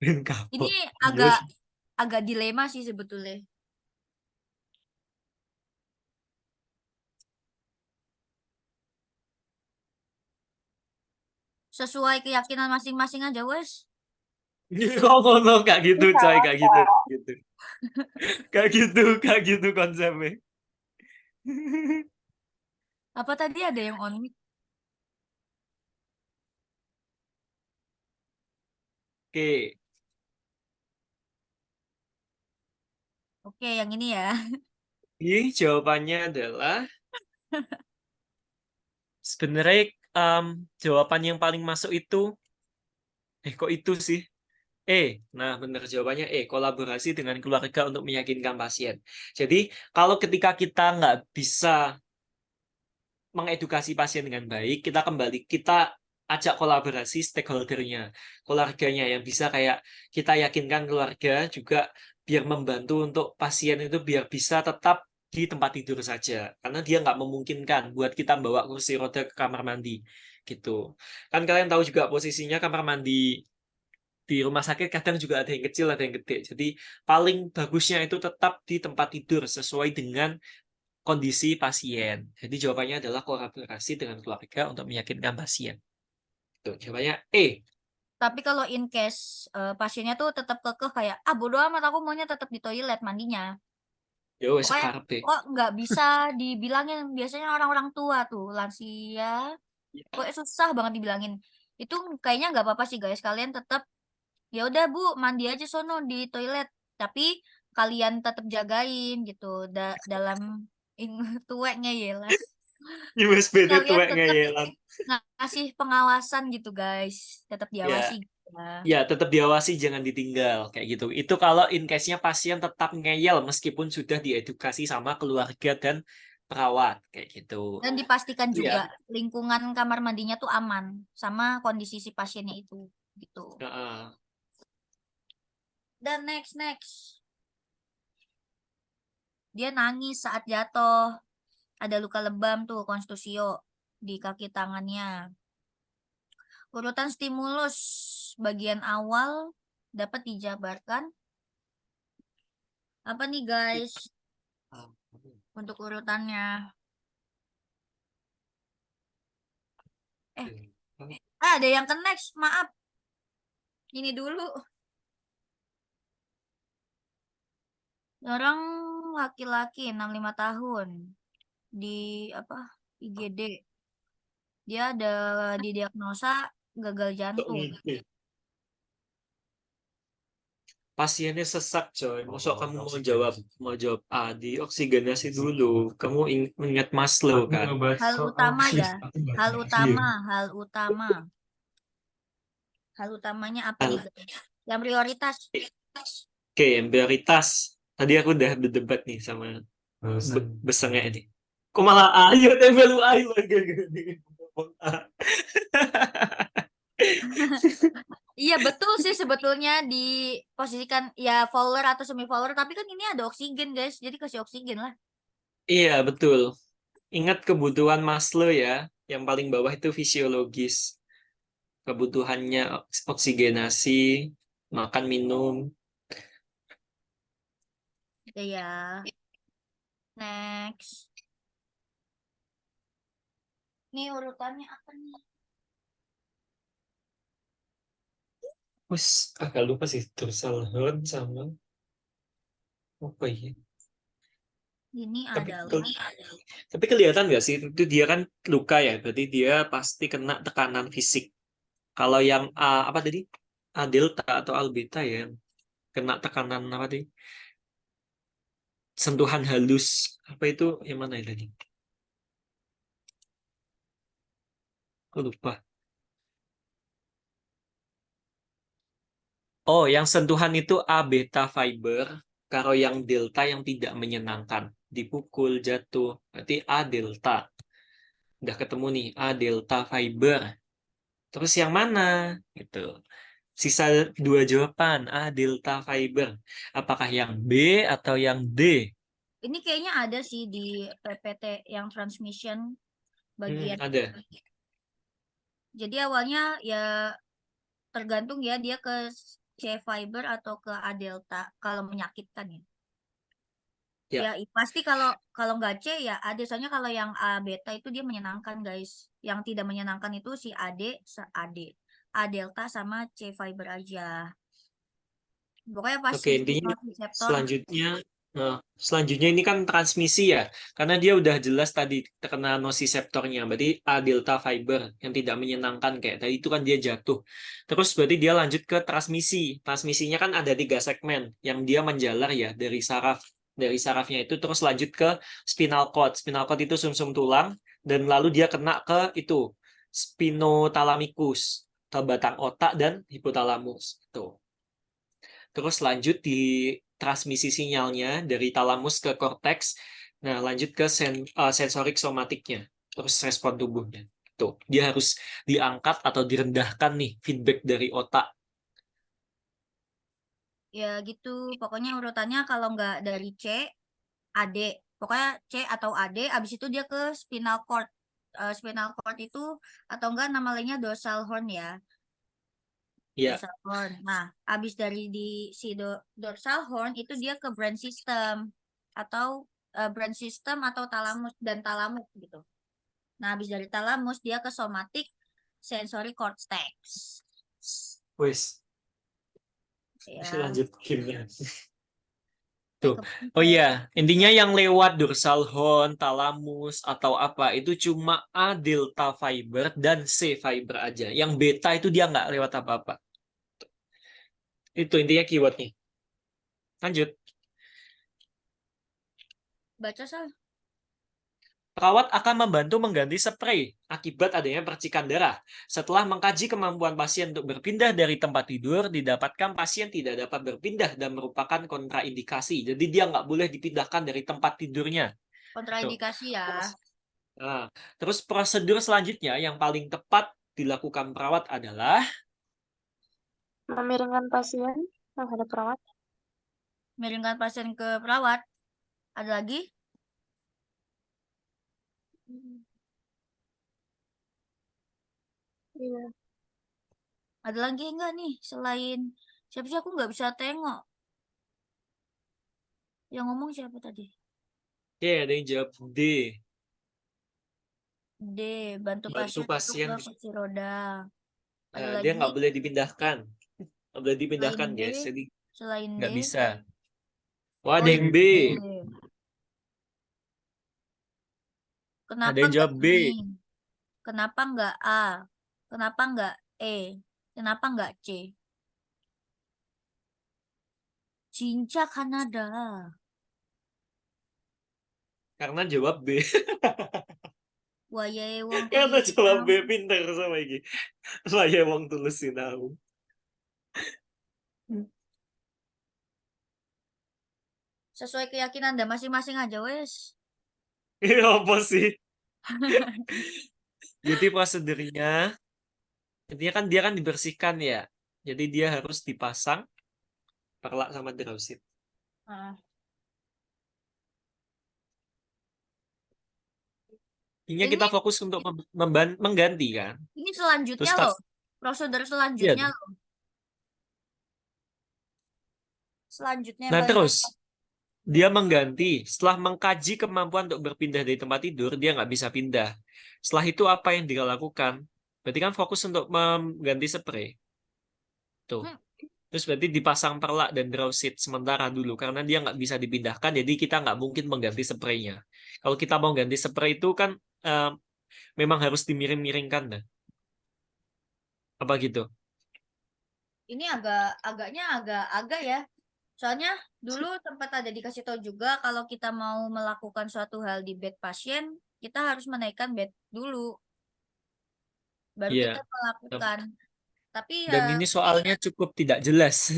Ben Ini kapok. agak Yes. agak dilema sih sebetulnya. Sesuai keyakinan masing-masing aja wes. Kok ngono gak gitu, Bisa coy, gak gitu. apa? Gitu. Gak gitu konsepnya. Apa tadi ada yang on mic? Oke. Oke, yang ini ya. Ini jawabannya adalah sebenarnya jawaban yang paling masuk itu kok itu sih? Nah benar jawabannya kolaborasi dengan keluarga untuk meyakinkan pasien. Jadi kalau ketika kita nggak bisa mengedukasi pasien dengan baik, kita ajak kolaborasi stakeholdernya, keluarganya yang bisa kayak kita yakinkan keluarga juga biar membantu untuk pasien itu biar bisa tetap di tempat tidur saja, karena dia nggak memungkinkan buat kita bawa kursi roda ke kamar mandi gitu. Kan kalian tahu juga posisinya kamar mandi di rumah sakit kadang juga ada yang kecil, ada yang gede. Jadi paling bagusnya itu tetap di tempat tidur sesuai dengan kondisi pasien. Jadi jawabannya adalah kolaborasi dengan keluarga untuk meyakinkan pasien. Tuh, jawabannya E. Tapi kalau in case pasiennya tuh tetap kekeh kayak bodo amat aku maunya tetap di toilet mandinya. Yo, Pokoknya sekarang deh. kok nggak bisa dibilangin, biasanya orang-orang tua tuh lansia pokoknya susah banget dibilangin. Itu kayaknya nggak apa-apa sih guys, kalian tetap ya udah Bu mandi aja sono di toilet, tapi kalian tetap jagain gitu dalam tueknya ya lah. USB itu Kalian tuwek tetap ngeyelan. ngasih pengawasan gitu guys, tetap diawasi Ya, ya. ya tetap diawasi, jangan ditinggal kayak gitu. Itu kalau in case-nya pasien tetap ngeyel meskipun sudah diedukasi sama keluarga dan perawat kayak gitu. Dan dipastikan Ya. juga lingkungan kamar mandinya tuh aman sama kondisi si pasiennya itu gitu. Heeh. Dan next dia nangis saat jatuh, ada luka lebam tuh kontusio di kaki tangannya. Urutan stimulus bagian awal dapat dijabarkan apa nih guys untuk urutannya? Ada yang ke next, maaf. Ini dulu. Orang laki-laki 65 tahun di apa IGD. Dia ada didiagnosa gagal jantung. Pasiennya sesak, coy. Masuk kamu mau jawab A, di oksigenasi dulu. Kamu ingat Maslow kan? Hal utama ya, hal utama, hal utamanya apa nih guys? Yang prioritas. Oke, yang prioritas. Tadi aku udah berdebat nih sama besengnya ini. Kok malah ayo tempel ayo lagi ngomong A. Iya betul sih sebetulnya diposisikan ya follower atau semi follower, tapi kan ini ada oksigen guys, jadi kasih oksigen lah. Iya, betul. Ingat kebutuhan Maslow ya. Yang paling bawah itu fisiologis. Kebutuhannya oksigenasi, makan, minum. Oke ya. Next. Nih urutannya apa nih? Wes, agak lupa sih. Dorsal horn sama apa ya? Ini Tapi, adalah tapi kelihatan nggak sih? Itu dia kan luka ya. Berarti dia pasti kena tekanan fisik. Kalau yang apa tadi? A delta atau al beta ya. Yang kena tekanan apa tadi? Sentuhan halus. Apa itu yang mana ya tadi? Aku lupa. Oh, yang sentuhan itu A beta fiber. Kalau yang delta yang tidak menyenangkan. Dipukul, jatuh. Berarti A delta. Udah ketemu nih, A delta fiber. Terus yang mana? Gitu. Sisa dua jawaban, A delta fiber. Apakah yang B atau yang D? ini kayaknya ada sih di PPT yang transmission bagian. Ada. Jadi awalnya ya tergantung ya dia ke C fiber atau ke A delta kalau menyakitkan ya. Ya. Ya pasti kalau kalau nggak C ya AD, soalnya kalau yang A beta itu dia menyenangkan guys. Yang tidak menyenangkan itu si AD, A delta sama C fiber aja. Pokoknya Oke, pasti intinya reseptor. selanjutnya ini kan transmisi ya. Karena dia udah jelas tadi terkena nociceptornya. Berarti A delta fiber yang tidak menyenangkan kayak tadi itu kan dia jatuh. Terus berarti dia lanjut ke transmisi. Transmisinya kan ada 3 segmen yang dia menjalar ya dari saraf. Dari sarafnya itu terus lanjut ke spinal cord. Spinal cord itu sumsum tulang dan lalu dia kena ke itu spinothalamikus, ke batang otak dan hipotalamus. Tuh. Terus lanjut di transmisi sinyalnya dari talamus ke korteks. Nah, lanjut ke sensorik somatiknya. Terus respon tubuhnya. Tuh, dia harus diangkat atau direndahkan nih feedback dari otak. Ya gitu. Pokoknya urutannya kalau nggak dari C, AD. Pokoknya C atau AD, abis itu dia ke spinal cord. Spinal cord itu atau enggak nama lainnya dorsal horn ya. Ya, Dorsal horn. Nah, abis dari di si dorsal horn itu dia ke brain system atau brain system atau talamus dan talamus gitu. Nah, abis dari talamus dia ke somatic sensory cortex. wes. Ya, Lanjut gamenya. kayak Tuh. Oh iya, intinya yang lewat dorsal horn, talamus, atau apa, itu cuma A delta fiber dan C fiber aja. Yang beta itu dia nggak lewat apa-apa. Itu intinya keywordnya. Lanjut. baca sal. Perawat akan membantu mengganti spray akibat adanya percikan darah. Setelah mengkaji kemampuan pasien untuk berpindah dari tempat tidur, didapatkan pasien tidak dapat berpindah dan merupakan kontraindikasi. Jadi dia nggak boleh dipindahkan dari tempat tidurnya. Tuh. Kontraindikasi ya. Nah, terus prosedur selanjutnya yang paling tepat dilakukan perawat adalah Memiringkan pasien menghadap perawat. Miringkan pasien ke perawat. Ada lagi? Iya. Ada lagi enggak nih selain siapa sih, aku nggak bisa tengok. Yang ngomong siapa tadi? ada yang jawab D. D. Bantu Bantu pasien untuk pasien, ke kursi roda. Ada dia lagi nggak boleh dipindahkan. Nggak boleh selain dipindahkan, D? guys. Jadi Selain D? nggak bisa. Wah, Oh ada yang ini B. D. Ada Kenapa yang enggak jawab B. ini? Kenapa enggak A? Kenapa enggak E? Kenapa enggak C? Cinca Kanada. Karena jawab B. Wayahe wong Karena kudu jawab B sinau. pinter sama iki. Saya wong tulus sinau. Sesuai keyakinan Anda masing-masing aja wes. Ini apa sih? Jadi prosedurnya, intinya kan dia kan dibersihkan ya. Jadi dia harus dipasang perlak sama drausit. Ah. Intinya Ini kita fokus untuk mengganti kan. ini Terus selanjutnya loh. Prosedur iya. selanjutnya loh. Selanjutnya yang Nah, paling terus repot. dia mengganti. Setelah mengkaji kemampuan untuk berpindah dari tempat tidur, dia nggak bisa pindah. Setelah itu apa yang dia lakukan? Berarti kan fokus untuk mengganti spray. Tuh. Hmm, Terus berarti dipasang perlak dan drausit sementara dulu. Karena dia nggak bisa dipindahkan, jadi kita nggak mungkin mengganti spraynya. Kalau kita mau ganti spray itu kan eh, memang harus dimiring-miringkan. Nah. Apa gitu? ini agaknya agak ya. Soalnya dulu sempat ada dikasih tahu juga kalau kita mau melakukan suatu hal di bed pasien, kita harus menaikkan bed dulu, baru kita Iya. melakukan. Tapi ya Dan ini soalnya cukup tidak jelas.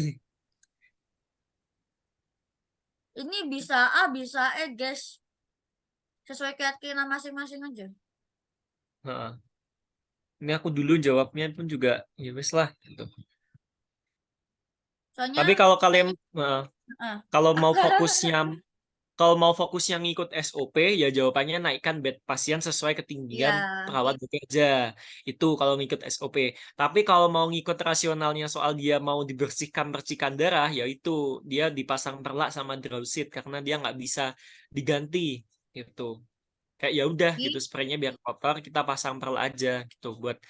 ini bisa A, bisa E, guys. Sesuai keyakinan masing-masing aja. Heeh. Ini aku dulu jawabnya pun juga ya wes lah gitu. Tapi Soalnya, kalau kalian ah, kalau mau fokusnya ngikut SOP ya jawabannya naikkan bed pasien sesuai ketinggian ya, perawat bekerja. Itu kalau ngikut SOP. Tapi kalau mau ngikut rasionalnya soal dia mau dibersihkan percikan darah ya itu dia dipasang perlak sama drausit karena dia nggak bisa diganti gitu. Kayak ya udah gitu spraynya biar kotor kita pasang perlak aja gitu buat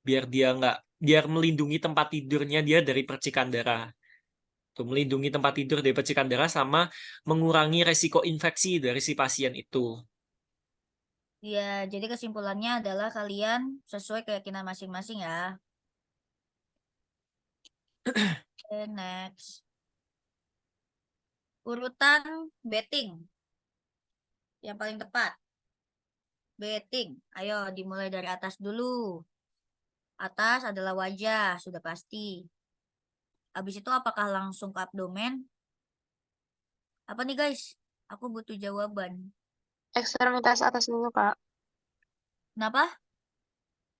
biar dia nggak biar melindungi tempat tidurnya dia dari percikan darah. Tuh, melindungi tempat tidur dari percikan darah sama mengurangi resiko infeksi dari si pasien itu. ya, jadi kesimpulannya adalah kalian sesuai keyakinan masing-masing ya. Oke, next. Urutan betting yang paling tepat. Betting. Ayo dimulai dari atas dulu. Atas adalah wajah, sudah pasti. Habis itu apakah langsung ke abdomen? Apa nih guys? Aku butuh jawaban. Ekstremitas atas dulu, Kak. Kenapa?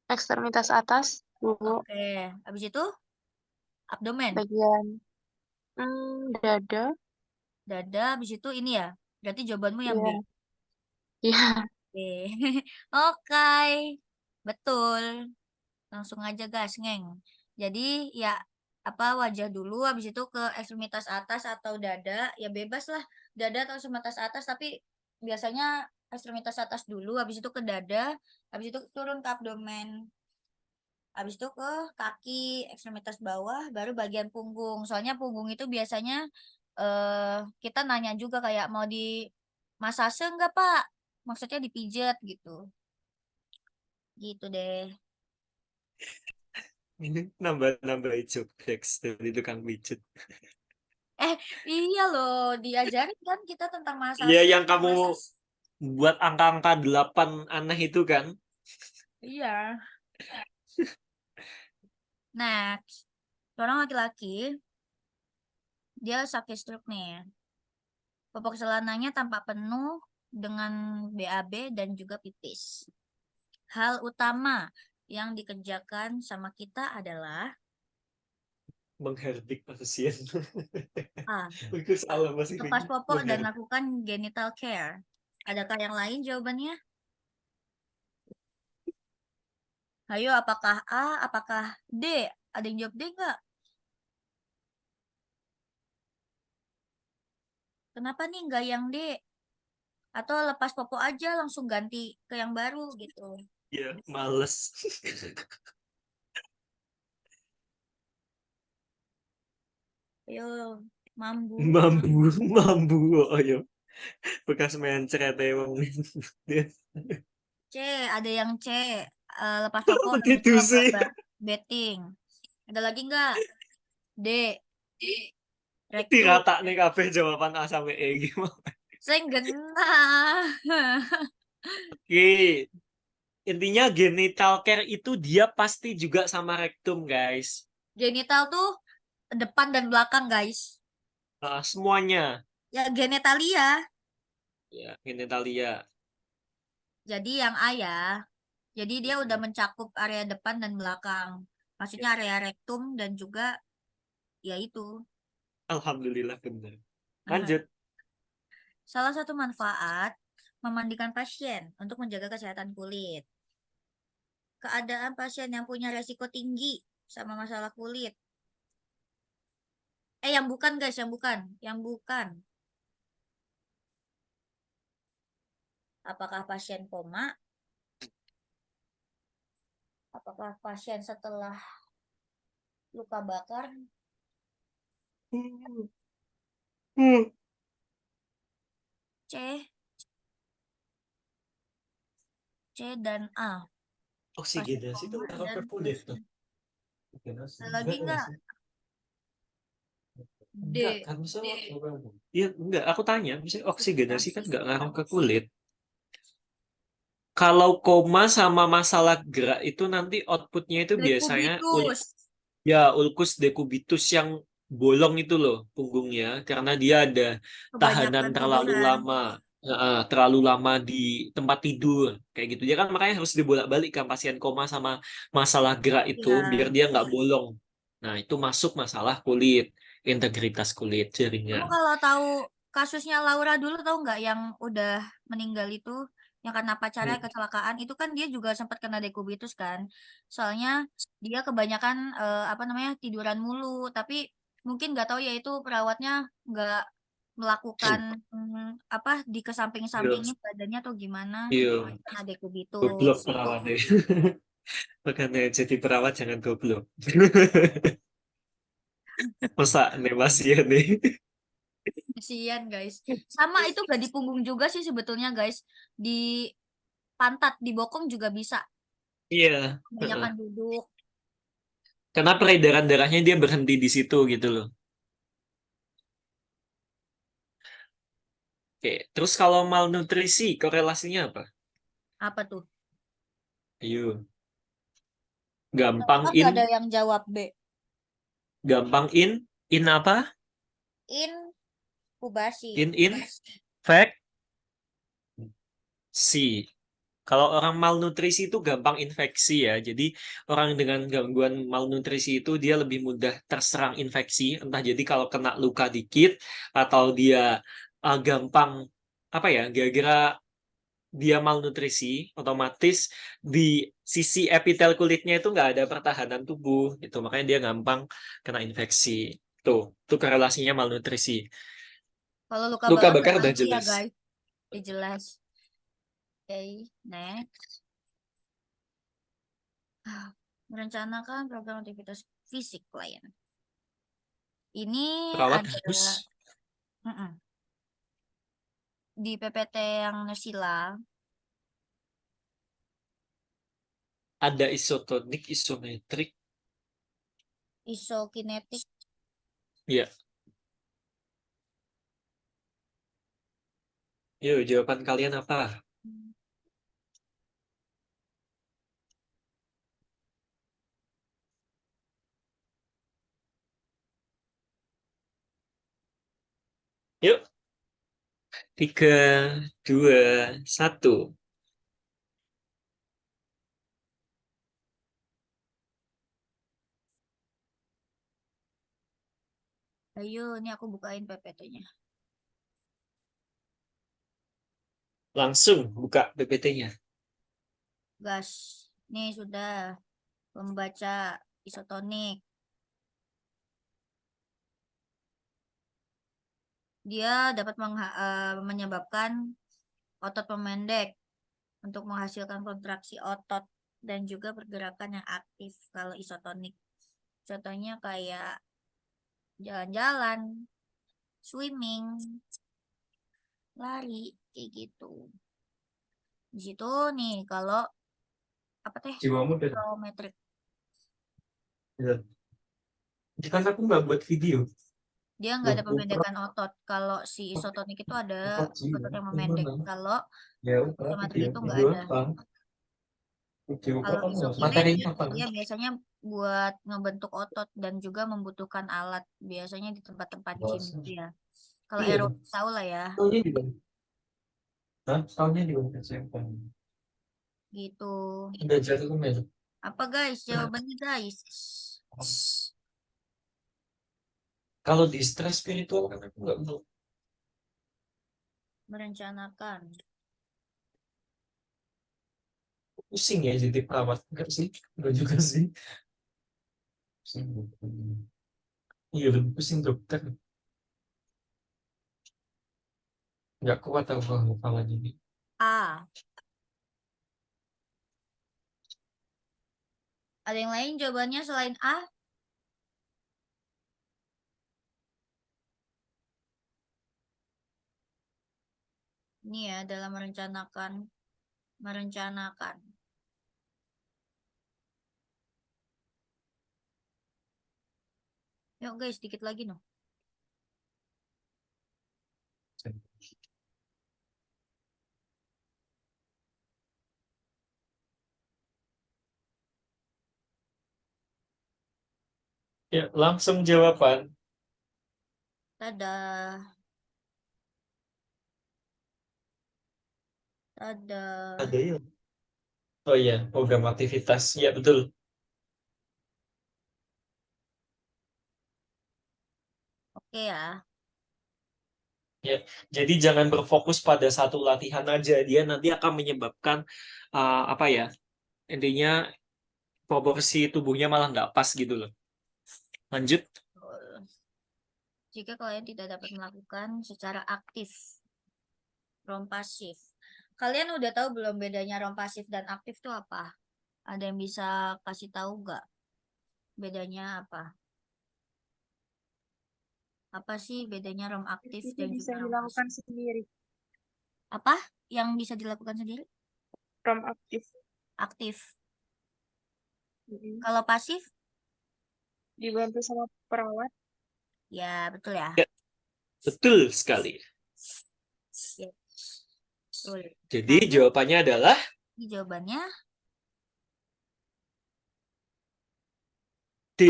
Ekstremitas atas dulu, Oke. Habis itu abdomen, bagian dada. dada. Habis itu ini ya. Berarti jawabanmu yang B. Iya, iya. B. Oke. Betul. Langsung aja gas, ngeng. Jadi ya apa wajah dulu, habis itu ke ekstremitas atas atau dada, ya bebas lah. Dada atau ekstremitas atas, tapi biasanya ekstremitas atas dulu, habis itu ke dada, habis itu turun ke abdomen. Habis itu ke kaki, ekstremitas bawah, baru bagian punggung. Soalnya punggung itu biasanya kita nanya juga kayak mau di masase enggak, Pak? Maksudnya dipijat gitu. Gitu deh. Ini nambah-nambah jokes dari tukang pijat. Eh, iya loh, diajarin kan kita tentang Iya, masase. yang kamu buat angka-angka 8 aneh itu kan. Iya. Next. Seorang laki-laki, dia sakit stroke nih. Popok celananya tampak penuh dengan BAB dan juga pipis. Hal utama yang dikerjakan sama kita adalah Mengherdik pasien. A. Itu salah masih Lepas popok dan mengherdik. lakukan genital care. Adakah yang lain jawabannya? Ayo, apakah A, apakah D? Ada yang jawab D nggak? Kenapa nih nggak yang D? Atau lepas popok aja langsung ganti ke yang baru gitu. Ya, males. Ayo, mambu. Mambu, oh ya. Bekas mencret emang. C, ada yang C. Lepas popok habis itu Begitu lakukan sih. betting. Ada lagi nggak? D, rektum. Dirata nih kabeh jawaban A sampai E gimana? Saya genah. Oke, intinya genital care itu dia pasti juga sama rektum, guys. Genital tuh depan dan belakang, guys. Semuanya. Ya, genitalia. Ya, genitalia. Jadi yang A ya. Jadi dia udah mencakup area depan dan belakang. Maksudnya area rektum dan juga ya itu. Alhamdulillah benar. Aha. Lanjut. Salah satu manfaat memandikan pasien untuk menjaga kesehatan kulit. Keadaan pasien yang punya resiko tinggi sama masalah kulit. Yang bukan guys, yang bukan. Yang bukan. Apakah pasien koma? Apakah pasien setelah luka bakar? C. C dan A. Oksigenasi itu koma ngaruh ke dan kulit tuh. Ada lagi nggak? D. Enggak kan, iya enggak. Aku tanya, misalnya oksigenasi kan nggak ngaruh ke kulit. Kalau koma sama masalah gerak itu nanti outputnya itu biasanya Dekubitus. ulcus decubitus yang bolong itu loh punggungnya, karena dia ada tahanan Kebanyakan terlalu tiduran. lama. Terlalu lama di tempat tidur kayak gitu ya kan, makanya harus dibolak-balik kan pasien koma sama masalah gerak itu biar Ya. dia nggak bolong. Nah itu masuk masalah kulit, integritas kulit Kamu jaringan. kalau tahu kasusnya Laura dulu tahu nggak yang udah meninggal itu, yang karena pacarnya kecelakaan itu kan dia juga sempat kena dekubitus kan. Soalnya dia kebanyakan apa namanya tiduran mulu, tapi mungkin nggak tahu ya itu perawatnya nggak melakukan apa di Iya, kesamping-sampingin badannya atau gimana. iya, Kena goblok dekubitus. perawatnya. Makanya jadi perawat jangan goblok. Masa nih Mas ya nih. Kasian guys. Sama itu gak di punggung juga sih sebetulnya guys. Di pantat, di bokong juga bisa. Iya. Heeh. Kebanyakan duduk. Karena peredaran darahnya dia berhenti di situ gitu loh. Oke, terus kalau malnutrisi korelasinya apa? Apa tuh? Ayo, gampang Kan gak in, ada yang jawab B. gampang in apa? Inkubasi. In fact si. Kalau orang malnutrisi itu gampang infeksi ya. Jadi orang dengan gangguan malnutrisi itu dia lebih mudah terserang infeksi. Entah jadi kalau kena luka dikit atau dia gampang apa ya, gara-gara dia malnutrisi, otomatis di sisi epitel kulitnya itu nggak ada pertahanan tubuh gitu. Makanya dia gampang kena infeksi. Tuh korelasinya malnutrisi. Kalau luka Luka bakar udah bakar udah pasti ya jelas. guys. Udah jelas. Oke, next. Merencanakan program aktivitas fisik klien. Ini Perawat ada harus mm-mm. Di PPT yang Nursila ada isotonik, isometrik. isokinetik. Ya, yuk jawaban kalian apa? Yuk, 3, 2, 1. Ayo, ini aku bukain PPT-nya. Langsung buka PPT-nya. Gas. Nih sudah membaca isotonik. Dia dapat menyebabkan otot memendek untuk menghasilkan kontraksi otot dan juga pergerakan yang aktif kalau isotonik. Contohnya kayak jalan-jalan, swimming, lari, kayak gitu. Di situ nih kalau apa teh? Jiwamu udah. Barometrik. Ya. Kan aku nggak buat video. Dia nggak ada pemendekan otot. Kalau si isotonik itu ada otot yang memendek. Kalau Ya, udah barometrik video. itu nggak Video ada. apa? Video Kalau apa? isokinetik, Materinya apa? dia biasanya buat ngebentuk otot dan juga membutuhkan alat. Biasanya di tempat-tempat gym gitu ya. Kalau Iya, aerobik tahu lah ya, tahunnya di mana? Hah? Tahunnya di mana? SMP. gitu. Udah jatuh ke meja. Apa guys? Jawabannya guys. Kalau di stres spiritual kan aku nggak mau. Merencanakan. Pusing ya jadi perawat. Enggak sih? Enggak juga sih. Pusing. Iya lebih pusing dokter. Nggak kuat aku kalau hafalan ini. A. Ada yang lain jawabannya selain A? Ini ya, dalam merencanakan. Merencanakan. Yuk guys, dikit lagi noh. Ya, langsung jawaban. Dadah. Dadah. Ada ya? Oh iya, program aktivitas. Ya, betul. Oke ya. Ya, jadi jangan berfokus pada satu latihan aja. Dia nanti akan menyebabkan apa ya? Intinya proporsi tubuhnya malah nggak pas gitu loh. Lanjut. Jika kalian tidak dapat melakukan secara aktif. Rom pasif. Kalian udah tahu belum bedanya rom pasif dan aktif itu apa? Ada yang bisa kasih tahu nggak? Bedanya apa? Apa sih bedanya rom aktif Itu dan bisa juga rom dilakukan pasif? sendiri. Apa yang bisa dilakukan sendiri? Rom aktif. Aktif. Mm-mm. Kalau pasif? Dibantu sama perawat. Ya, betul ya. Ya, betul sekali. Ya, betul. Jadi Lalu, jawabannya adalah ini jawabannya D.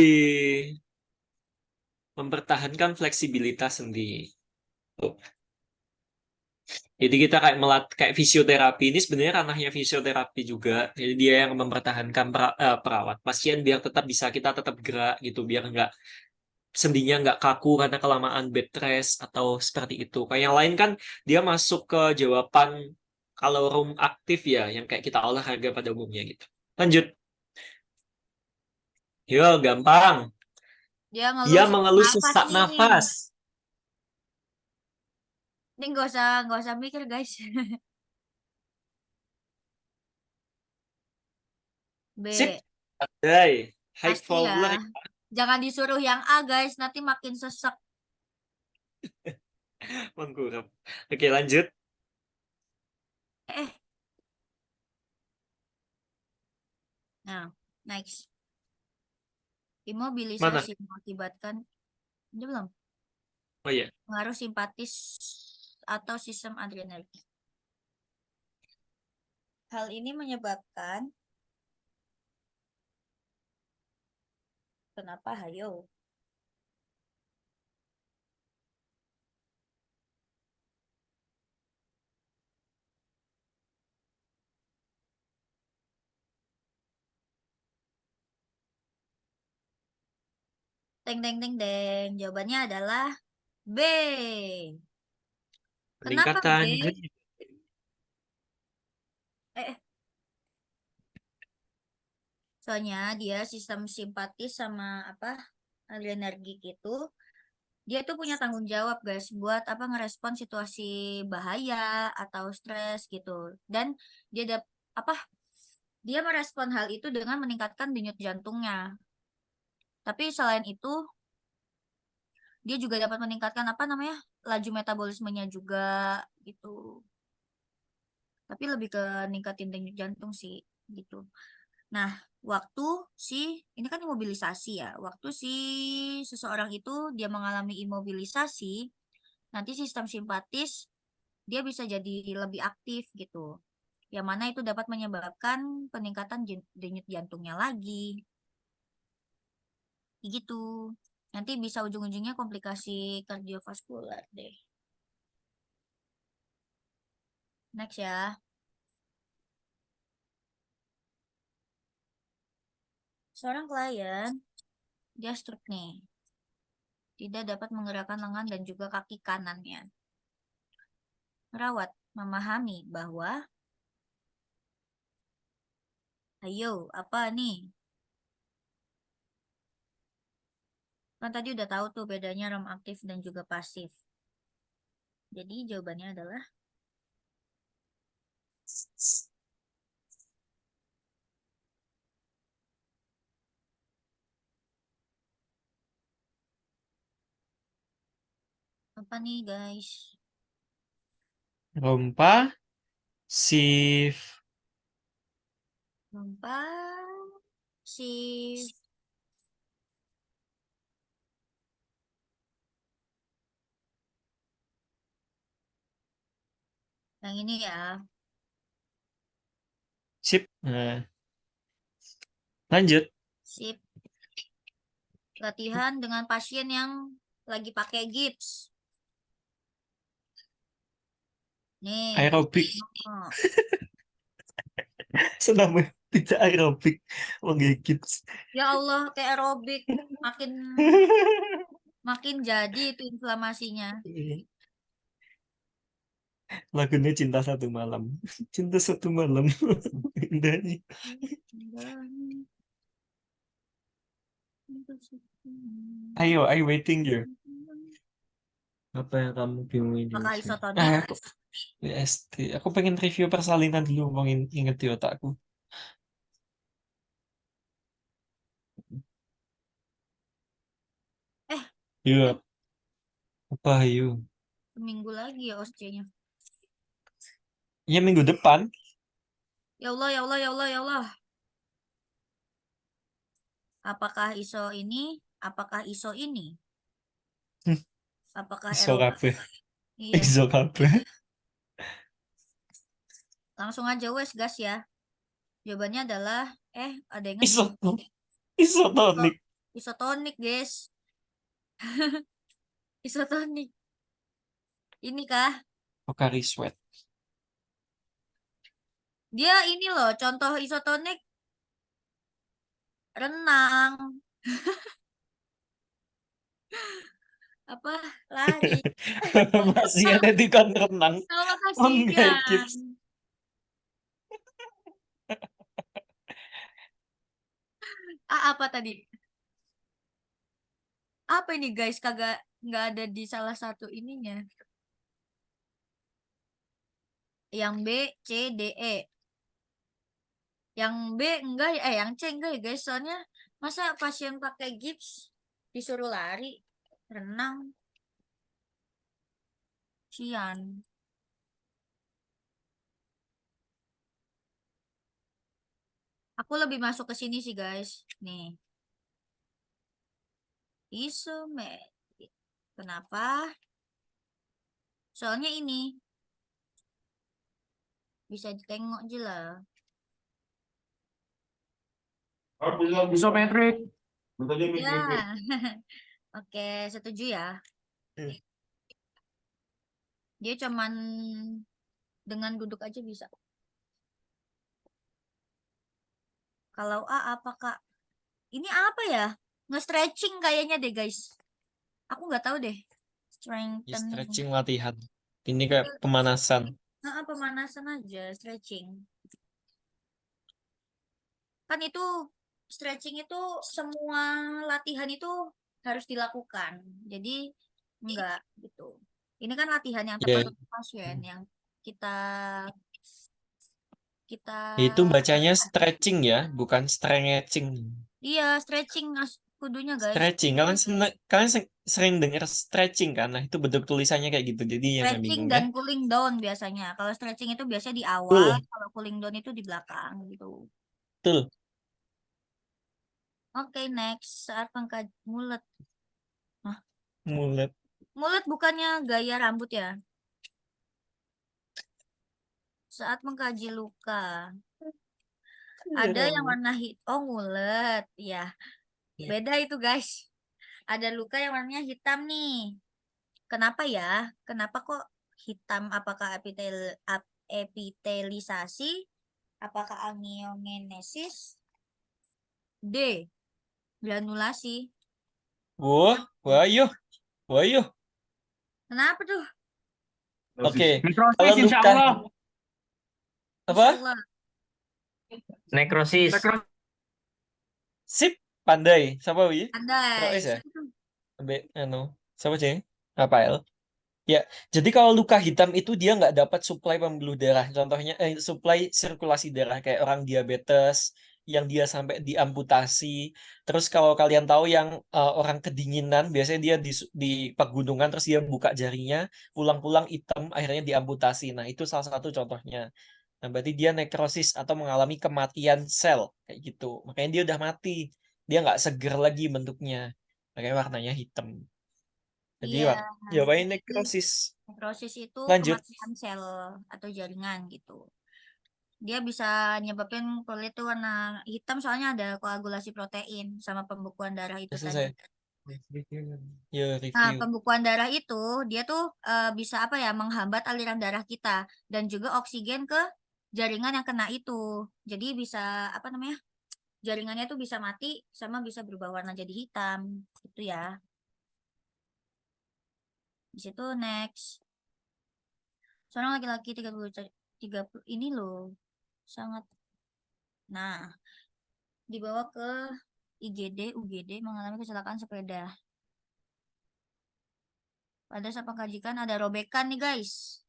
Mempertahankan fleksibilitas sendi. Oh. Jadi kita kayak fisioterapi ini sebenarnya ranahnya fisioterapi juga. Jadi dia yang mempertahankan perawat pasien biar tetap bisa kita tetap gerak gitu, biar nggak sendinya nggak kaku karena kelamaan bed rest atau seperti itu. Kayak yang lain kan dia masuk ke jawaban kalau room aktif ya, yang kayak kita olahraga pada umumnya gitu. Lanjut. Yo, gampang. dia Dia ngeluh sesak mengeluh nafas sesak nih. nafas. Ini nggak usah mikir guys. Sip. B. Andai. High Pasti ya. follower. Jangan disuruh yang A guys, nanti makin sesek. Mengkurap. Oke, lanjut. Eh, nah, next. Mana? Imobilisasi mengakibatkan, ini belum, Oh iya. pengaruh simpatis atau sistem adrenergi. Hal ini menyebabkan, kenapa hayo? Teng teng teng teng. Jawabannya adalah B. Kenapa B? Peningkatan. Eh, soalnya dia sistem simpatis sama apa adrenergik itu dia tuh punya tanggung jawab guys buat apa ngerespon situasi bahaya atau stres gitu dan dia apa dia merespon hal itu dengan meningkatkan denyut jantungnya tapi selain itu dia juga dapat meningkatkan apa namanya laju metabolismenya juga gitu tapi lebih ke ningkatin denyut jantung sih gitu. Nah, waktu si ini kan imobilisasi ya. Waktu si seseorang itu dia mengalami imobilisasi, nanti sistem simpatis dia bisa jadi lebih aktif gitu. Yang mana itu dapat menyebabkan peningkatan denyut jantungnya lagi. Gitu. Nanti bisa ujung-ujungnya komplikasi kardiovaskular deh. Next ya. Seorang klien, dia stroke nih. Tidak dapat menggerakkan lengan dan juga kaki kanannya. Perawat memahami bahwa, ayo, apa nih? Kan tadi udah tahu tuh bedanya rem aktif dan juga pasif. Jadi jawabannya adalah apa nih guys? Rompa, shift, Rompa, shift, yang ini ya. shift. Nah, lanjut. Sip. Latihan dengan pasien yang lagi pakai gips. Nih. Aerobik. Oh, Senam tidak aerobik. Menggigit. ya Allah, kayak aerobik makin makin jadi itu inflamasinya. Lagunya Cinta Satu Malam. Cinta Satu Malam. Indahnya. Ayo, I waiting you. Apa yang kamu bingungin Apakah Yusuf? isotonik? BST. Aku pengen review persalinan dulu, mau inget di otakku. Eh, Iya. Apa yuk? seminggu lagi ya OSCE-nya. Ya minggu depan. Ya Allah, ya Allah, ya Allah, ya Allah. Apakah ISO ini? Apakah ISO ini? Hmm. Apakah Iso Eropa? kabeh. Iya, Iso kabeh. langsung aja wes gas ya. Jawabannya adalah ada yang Iso. nge-skip. Isotonik. Isotonik, guys. Isotonik. Ini kah? Pocari Sweat. Dia ini loh, contoh isotonik renang. Apa? Lari. Masih ada di kon renang. Sama Oh enggak, kasihan. gips. Apa tadi? Apa ini guys? Kagak nggak ada di salah satu ininya. Yang B, C, D, E. Yang B enggak ya, yang C enggak ya guys. Soalnya masa pasien pakai gips disuruh lari, renang, cian. Aku lebih masuk ke sini sih guys. Nih, isometrik. Kenapa? Soalnya ini bisa ditengok aja lah. Isometrik. Ya, oke, setuju ya. Hmm. Dia cuman dengan duduk aja bisa. Kalau apakah ini apa ya? Nge-stretching kayaknya deh guys. Aku nggak tahu deh. Ya, Strengthening. stretching latihan. Ini kayak pemanasan. Pemanasan aja, stretching. Kan itu stretching itu semua latihan itu harus dilakukan. Jadi enggak gitu. Ini kan latihan yang Ya, tepat untuk pasien yang kita kita itu bacanya stretching ya, bukan stretching. iya stretching kudunya guys. Stretching. Kalian sering dengar stretching kan? Nah, itu bentuk tulisannya kayak gitu. Jadi yang Stretching bingung ya. dan cooling down biasanya. Kalau stretching itu biasanya di awal, Betul, kalau cooling down itu di belakang gitu. betul. Oke, next saat pangkat mulut. Hah? Mulut. Mulut bukannya gaya rambut ya? Saat mengkaji luka, ada yang warna oh mulut, ya. Beda itu guys. Ada luka yang warnanya hitam nih. Kenapa ya? Kenapa kok hitam? Apakah epitelisasi? Apakah angiogenesis? D. Granulasi. Wah, wah, Kenapa tuh? Oke, Nekrosis, kalau insya luka Allah. apa? Insyaallah. Nekrosis. Sip, pandai. Siapa Wi? Andai. Rois ya? Siapa tuh? Siapa Ceng? Rafael. Ya, jadi kalau luka hitam itu dia nggak dapat suplai pembuluh darah. Contohnya, suplai sirkulasi darah kayak orang diabetes yang dia sampai diamputasi. Terus kalau kalian tahu yang orang kedinginan, biasanya dia di pegunungan terus dia buka jarinya, pulang-pulang hitam, akhirnya diamputasi. Nah, itu salah satu contohnya. Nah, berarti dia nekrosis atau mengalami kematian sel kayak gitu. Makanya dia udah mati. Dia nggak seger lagi bentuknya. Makanya warnanya hitam. Jadi Iya. jawabannya Jadi, nekrosis. nekrosis itu Lanjut. kematian sel atau jaringan gitu. Dia bisa nyebabin kulit tuh warna hitam soalnya ada koagulasi protein sama pembekuan darah itu Udah tadi. selesai. Ya, Nah, review. pembekuan darah itu dia tuh bisa apa ya menghambat aliran darah kita dan juga oksigen ke jaringan yang kena itu. Jadi bisa apa namanya? Jaringannya tuh bisa mati sama bisa berubah warna jadi hitam. Itu ya. Di situ next. Seorang laki-laki 30 ini loh sangat. Nah, dibawa ke UGD mengalami kecelakaan sepeda. Pada saat pengkajian ada robekan nih guys.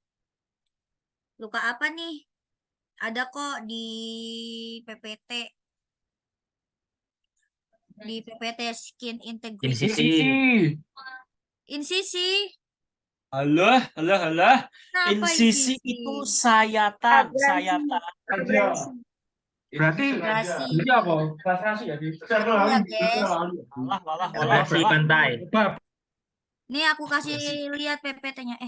Luka apa nih? Ada kok di PPT. Di PPT Skin Integrity. Insisi. Insisi. Alah. Kenapa Insisi insisi? itu sayatan. Abrasi. Berarti Abrasi. ini apa? Kastrasi ya? Iya guys. Walah. Abrasi pantai. Nih aku kasih lihat PPT-nya.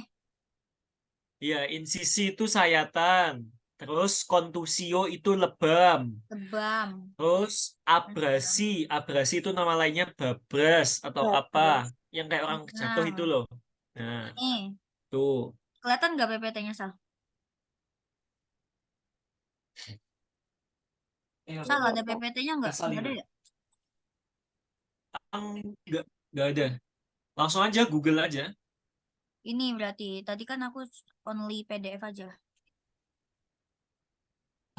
Iya, insisi itu sayatan. Terus kontusio itu lebam. Lebam. Terus abrasi itu nama lainnya babras atau apa? Yang kayak orang jatuh itu Nah, loh. Nah, nih. tuh. Kelihatan nggak PPT-nya, Sal? Sal, ada PPT-nya nggak? Nggak ada ya? Nggak ada. Langsung aja Google aja. Ini berarti. Tadi kan aku only PDF aja.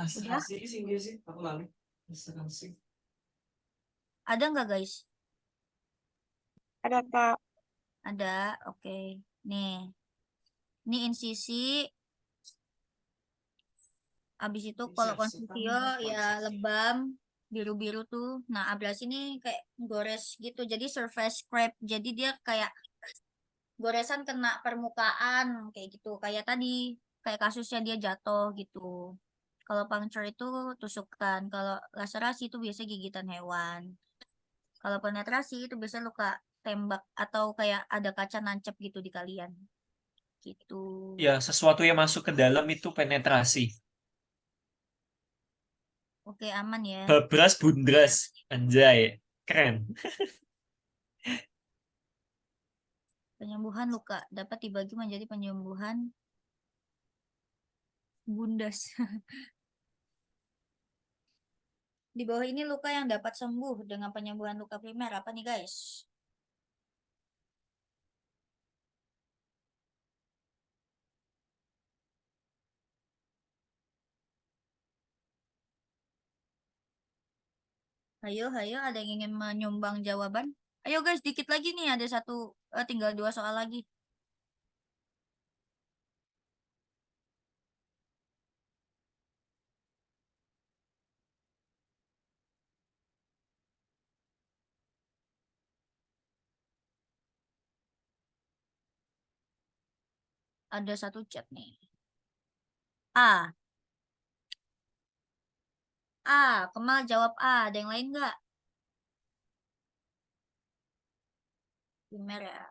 Udah? Aku lalu. Ada nggak, guys? Ada Kak. Ada. Oke. Nih. Ini insisi. Habis itu kalau konsisio ya lebam. Biru-biru tuh. Nah, abrasi ini kayak gores gitu. Jadi surface scrape. Jadi dia kayak goresan kena permukaan. Kayak gitu. Kayak tadi. Kayak kasusnya dia jatuh gitu. Kalau puncture itu tusukan. Kalau laserasi itu biasa gigitan hewan. Kalau penetrasi itu biasa luka tembak atau kayak ada kaca nancep gitu di kalian. Gitu. Ya, sesuatu yang masuk ke dalam itu penetrasi. Oke, aman ya. Babras bundras. Anjay. Keren. Penyembuhan luka dapat dibagi menjadi penyembuhan bundas. Di bawah ini luka yang dapat sembuh dengan penyembuhan luka primer. Apa nih guys? Ayo, ada yang ingin menyumbang jawaban? Ayo guys, dikit lagi nih. Ada satu, tinggal 2 soal lagi. Ada satu chat nih. A. Kemal jawab A. Ada yang lain nggak? Primer ya.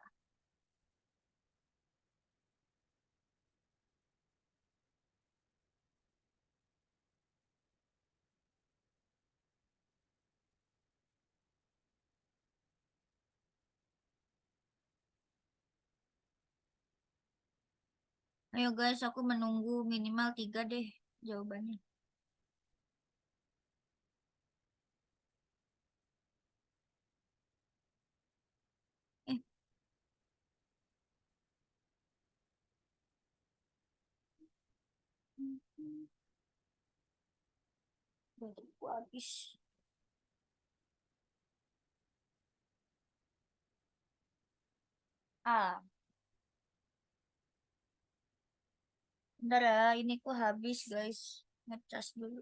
Ayo guys, aku menunggu minimal 3 deh jawabannya. Bateraiku habis. Ah, bentar ya, ini ku habis guys. Ngecas dulu.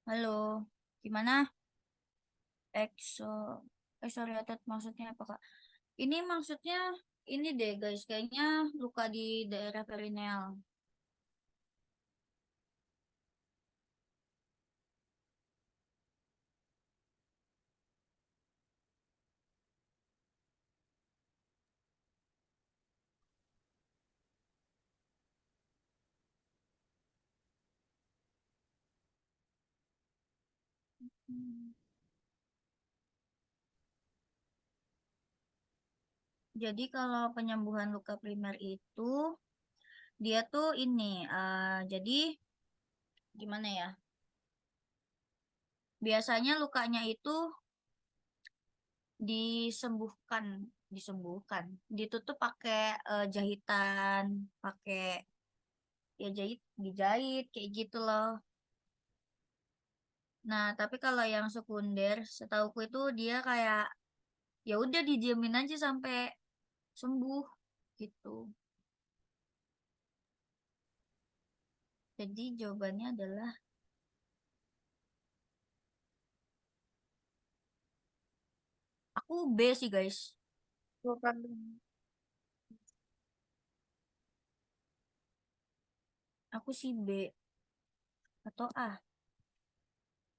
Halo, gimana? Exo, exoriated maksudnya apa Kak? Ini maksudnya ini deh guys, kayaknya luka di daerah perineal. Hmm. Jadi kalau penyembuhan luka primer itu dia tuh ini, jadi gimana ya? Biasanya lukanya itu disembuhkan, disembuhkan, ditutup pakai jahitan, pakai ya dijahit kayak gitu loh. Nah, tapi kalau yang sekunder, setauku itu dia kayak ya udah didiemin aja sampai sembuh gitu. Jadi jawabannya adalah aku B sih guys. Bukan. Aku sih B atau A.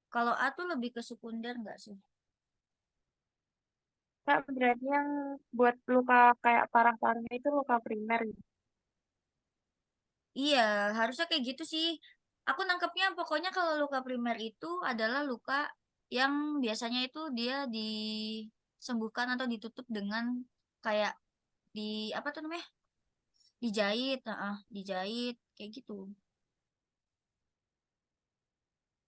Kalau A tuh lebih ke sekunder nggak sih? Kak, berarti yang buat luka kayak parah-parahnya itu luka primer gitu. Iya, harusnya kayak gitu sih. Aku nangkepnya pokoknya kalau luka primer itu adalah luka yang biasanya itu dia disembuhkan atau ditutup dengan kayak di apa tuh namanya? Dijahit, dijahit kayak gitu.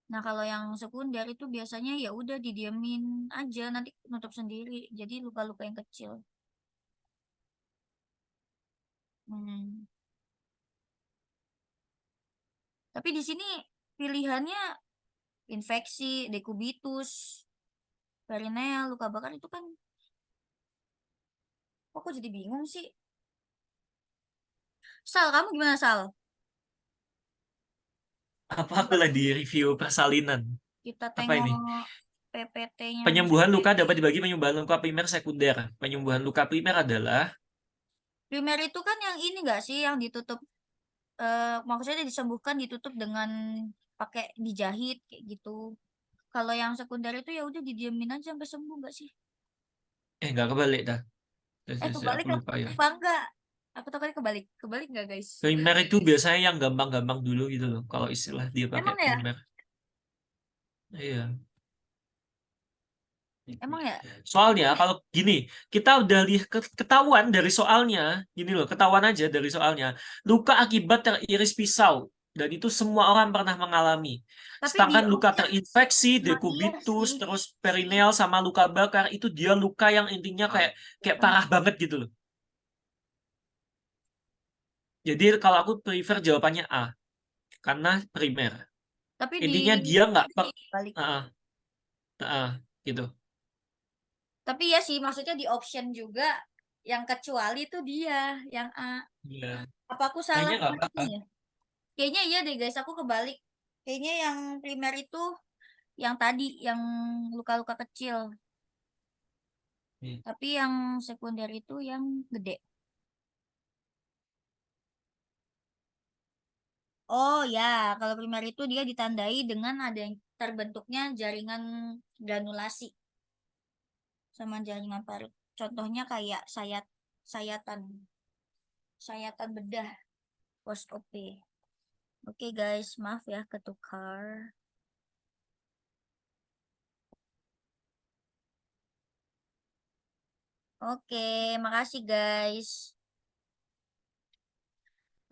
Nah, kalau yang sekunder itu biasanya ya udah didiemin aja nanti nutup sendiri. Jadi luka-luka yang kecil. Hmm. Tapi di sini pilihannya infeksi, dekubitus, perineal, luka bakar itu kan kok aku jadi bingung sih. Sal, kamu gimana Sal? Apa aku lagi review persalinan? Kita Apa tengok ini? PPT-nya Penyembuhan luka dapat dibagi penyembuhan luka primer sekunder. Penyembuhan luka primer adalah primer itu kan yang ini enggak sih yang ditutup maksudnya disembuhkan ditutup dengan pakai dijahit kayak gitu. Kalau yang sekunder itu ya udah didiemin aja sampai sembuh enggak sih? nggak kebalik dah. Kebalik Aku lupa ya. apa enggak? Aku takutnya kebalik. Kebalik enggak, guys? Primer itu biasanya yang gampang-gampang dulu gitu loh. Kalau istilah dia pakai Emang ya? primer. Iya. Emang ya? Soalnya kalau gini, kita udah lihat ketahuan dari soalnya, gini loh, ketahuan aja dari soalnya, luka akibat teriris pisau dan itu semua orang pernah mengalami. Tapi di Sedangkan luka option terinfeksi, iya dekubitus, sih. terus perineal sama luka bakar itu dia luka yang intinya kayak parah banget gitu loh. Jadi kalau aku prefer jawabannya A karena primer. Tapi Intinya dia nggak balik. Ah, ah, gitu. Tapi ya sih maksudnya di option juga yang kecuali itu dia yang A. Iya. Apa aku salah Kayaknya nggak kemana apa-apa. ya? Kayaknya iya deh guys, aku kebalik. Kayaknya yang primer itu yang tadi yang luka-luka kecil, Iya. tapi yang sekunder itu yang gede. Oh ya, kalau primer itu dia ditandai dengan ada yang terbentuknya jaringan granulasi sama jaringan parut. Contohnya kayak sayatan, sayatan bedah post OP. Oke guys, maaf ya ketukar. Oke, makasih guys.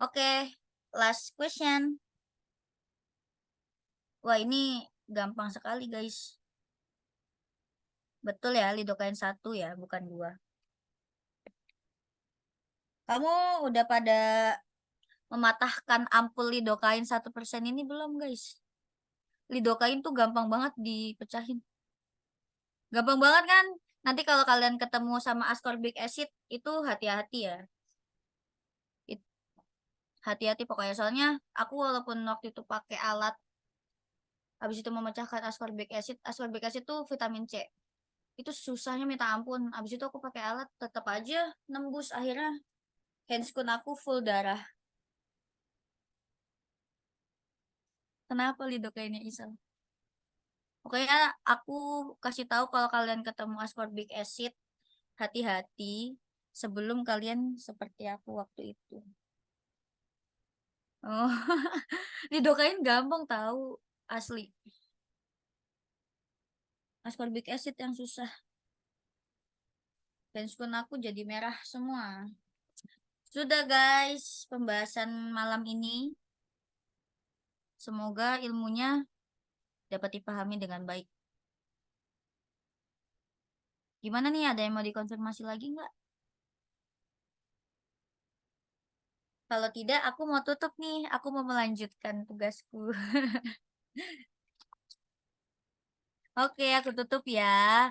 Oke, last question. Wah, ini gampang sekali guys. Betul ya, lidokain 1 ya, bukan 2. Kamu udah pada mematahkan ampul lidokain 1% ini belum guys? Lidokain tuh gampang banget dipecahin. Gampang banget kan? Nanti kalau kalian ketemu sama ascorbic acid itu hati-hati ya. Hati-hati pokoknya soalnya aku walaupun waktu itu pakai alat habis itu memecahkan ascorbic acid tuh vitamin C. Itu susahnya minta ampun. Habis itu aku pakai alat tetap aja nembus akhirnya handscoon aku full darah. Kenapa lidokainnya Isal? Pokoknya aku kasih tahu kalau kalian ketemu ascorbic acid, hati-hati sebelum kalian seperti aku waktu itu. Oh, lidokain gampang tahu asli. Ascorbic acid yang susah. Handscoon aku jadi merah semua. Sudah guys, pembahasan malam ini. Semoga ilmunya dapat dipahami dengan baik. Gimana nih, ada yang mau dikonfirmasi lagi nggak? Kalau tidak, aku mau tutup nih. Aku mau melanjutkan tugasku. Oke, aku tutup ya.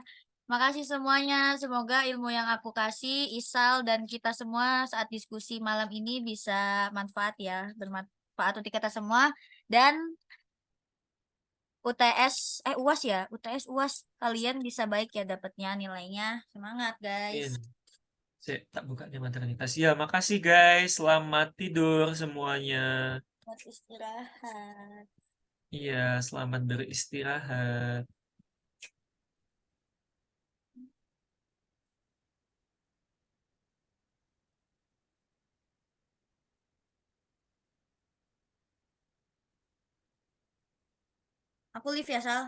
Makasih semuanya. Semoga ilmu yang aku kasih, Isal dan kita semua saat diskusi malam ini bisa manfaat ya. Bermanfaat untuk kita semua. Dan UTS, UAS ya. UTS, UAS. Kalian bisa baik ya dapatnya nilainya. Semangat Iya. guys. Saya tak buka di maternitas. Ya, makasih guys. Selamat tidur semuanya. Buat istirahat. Iya, selamat beristirahat. Aku live ya, Sal.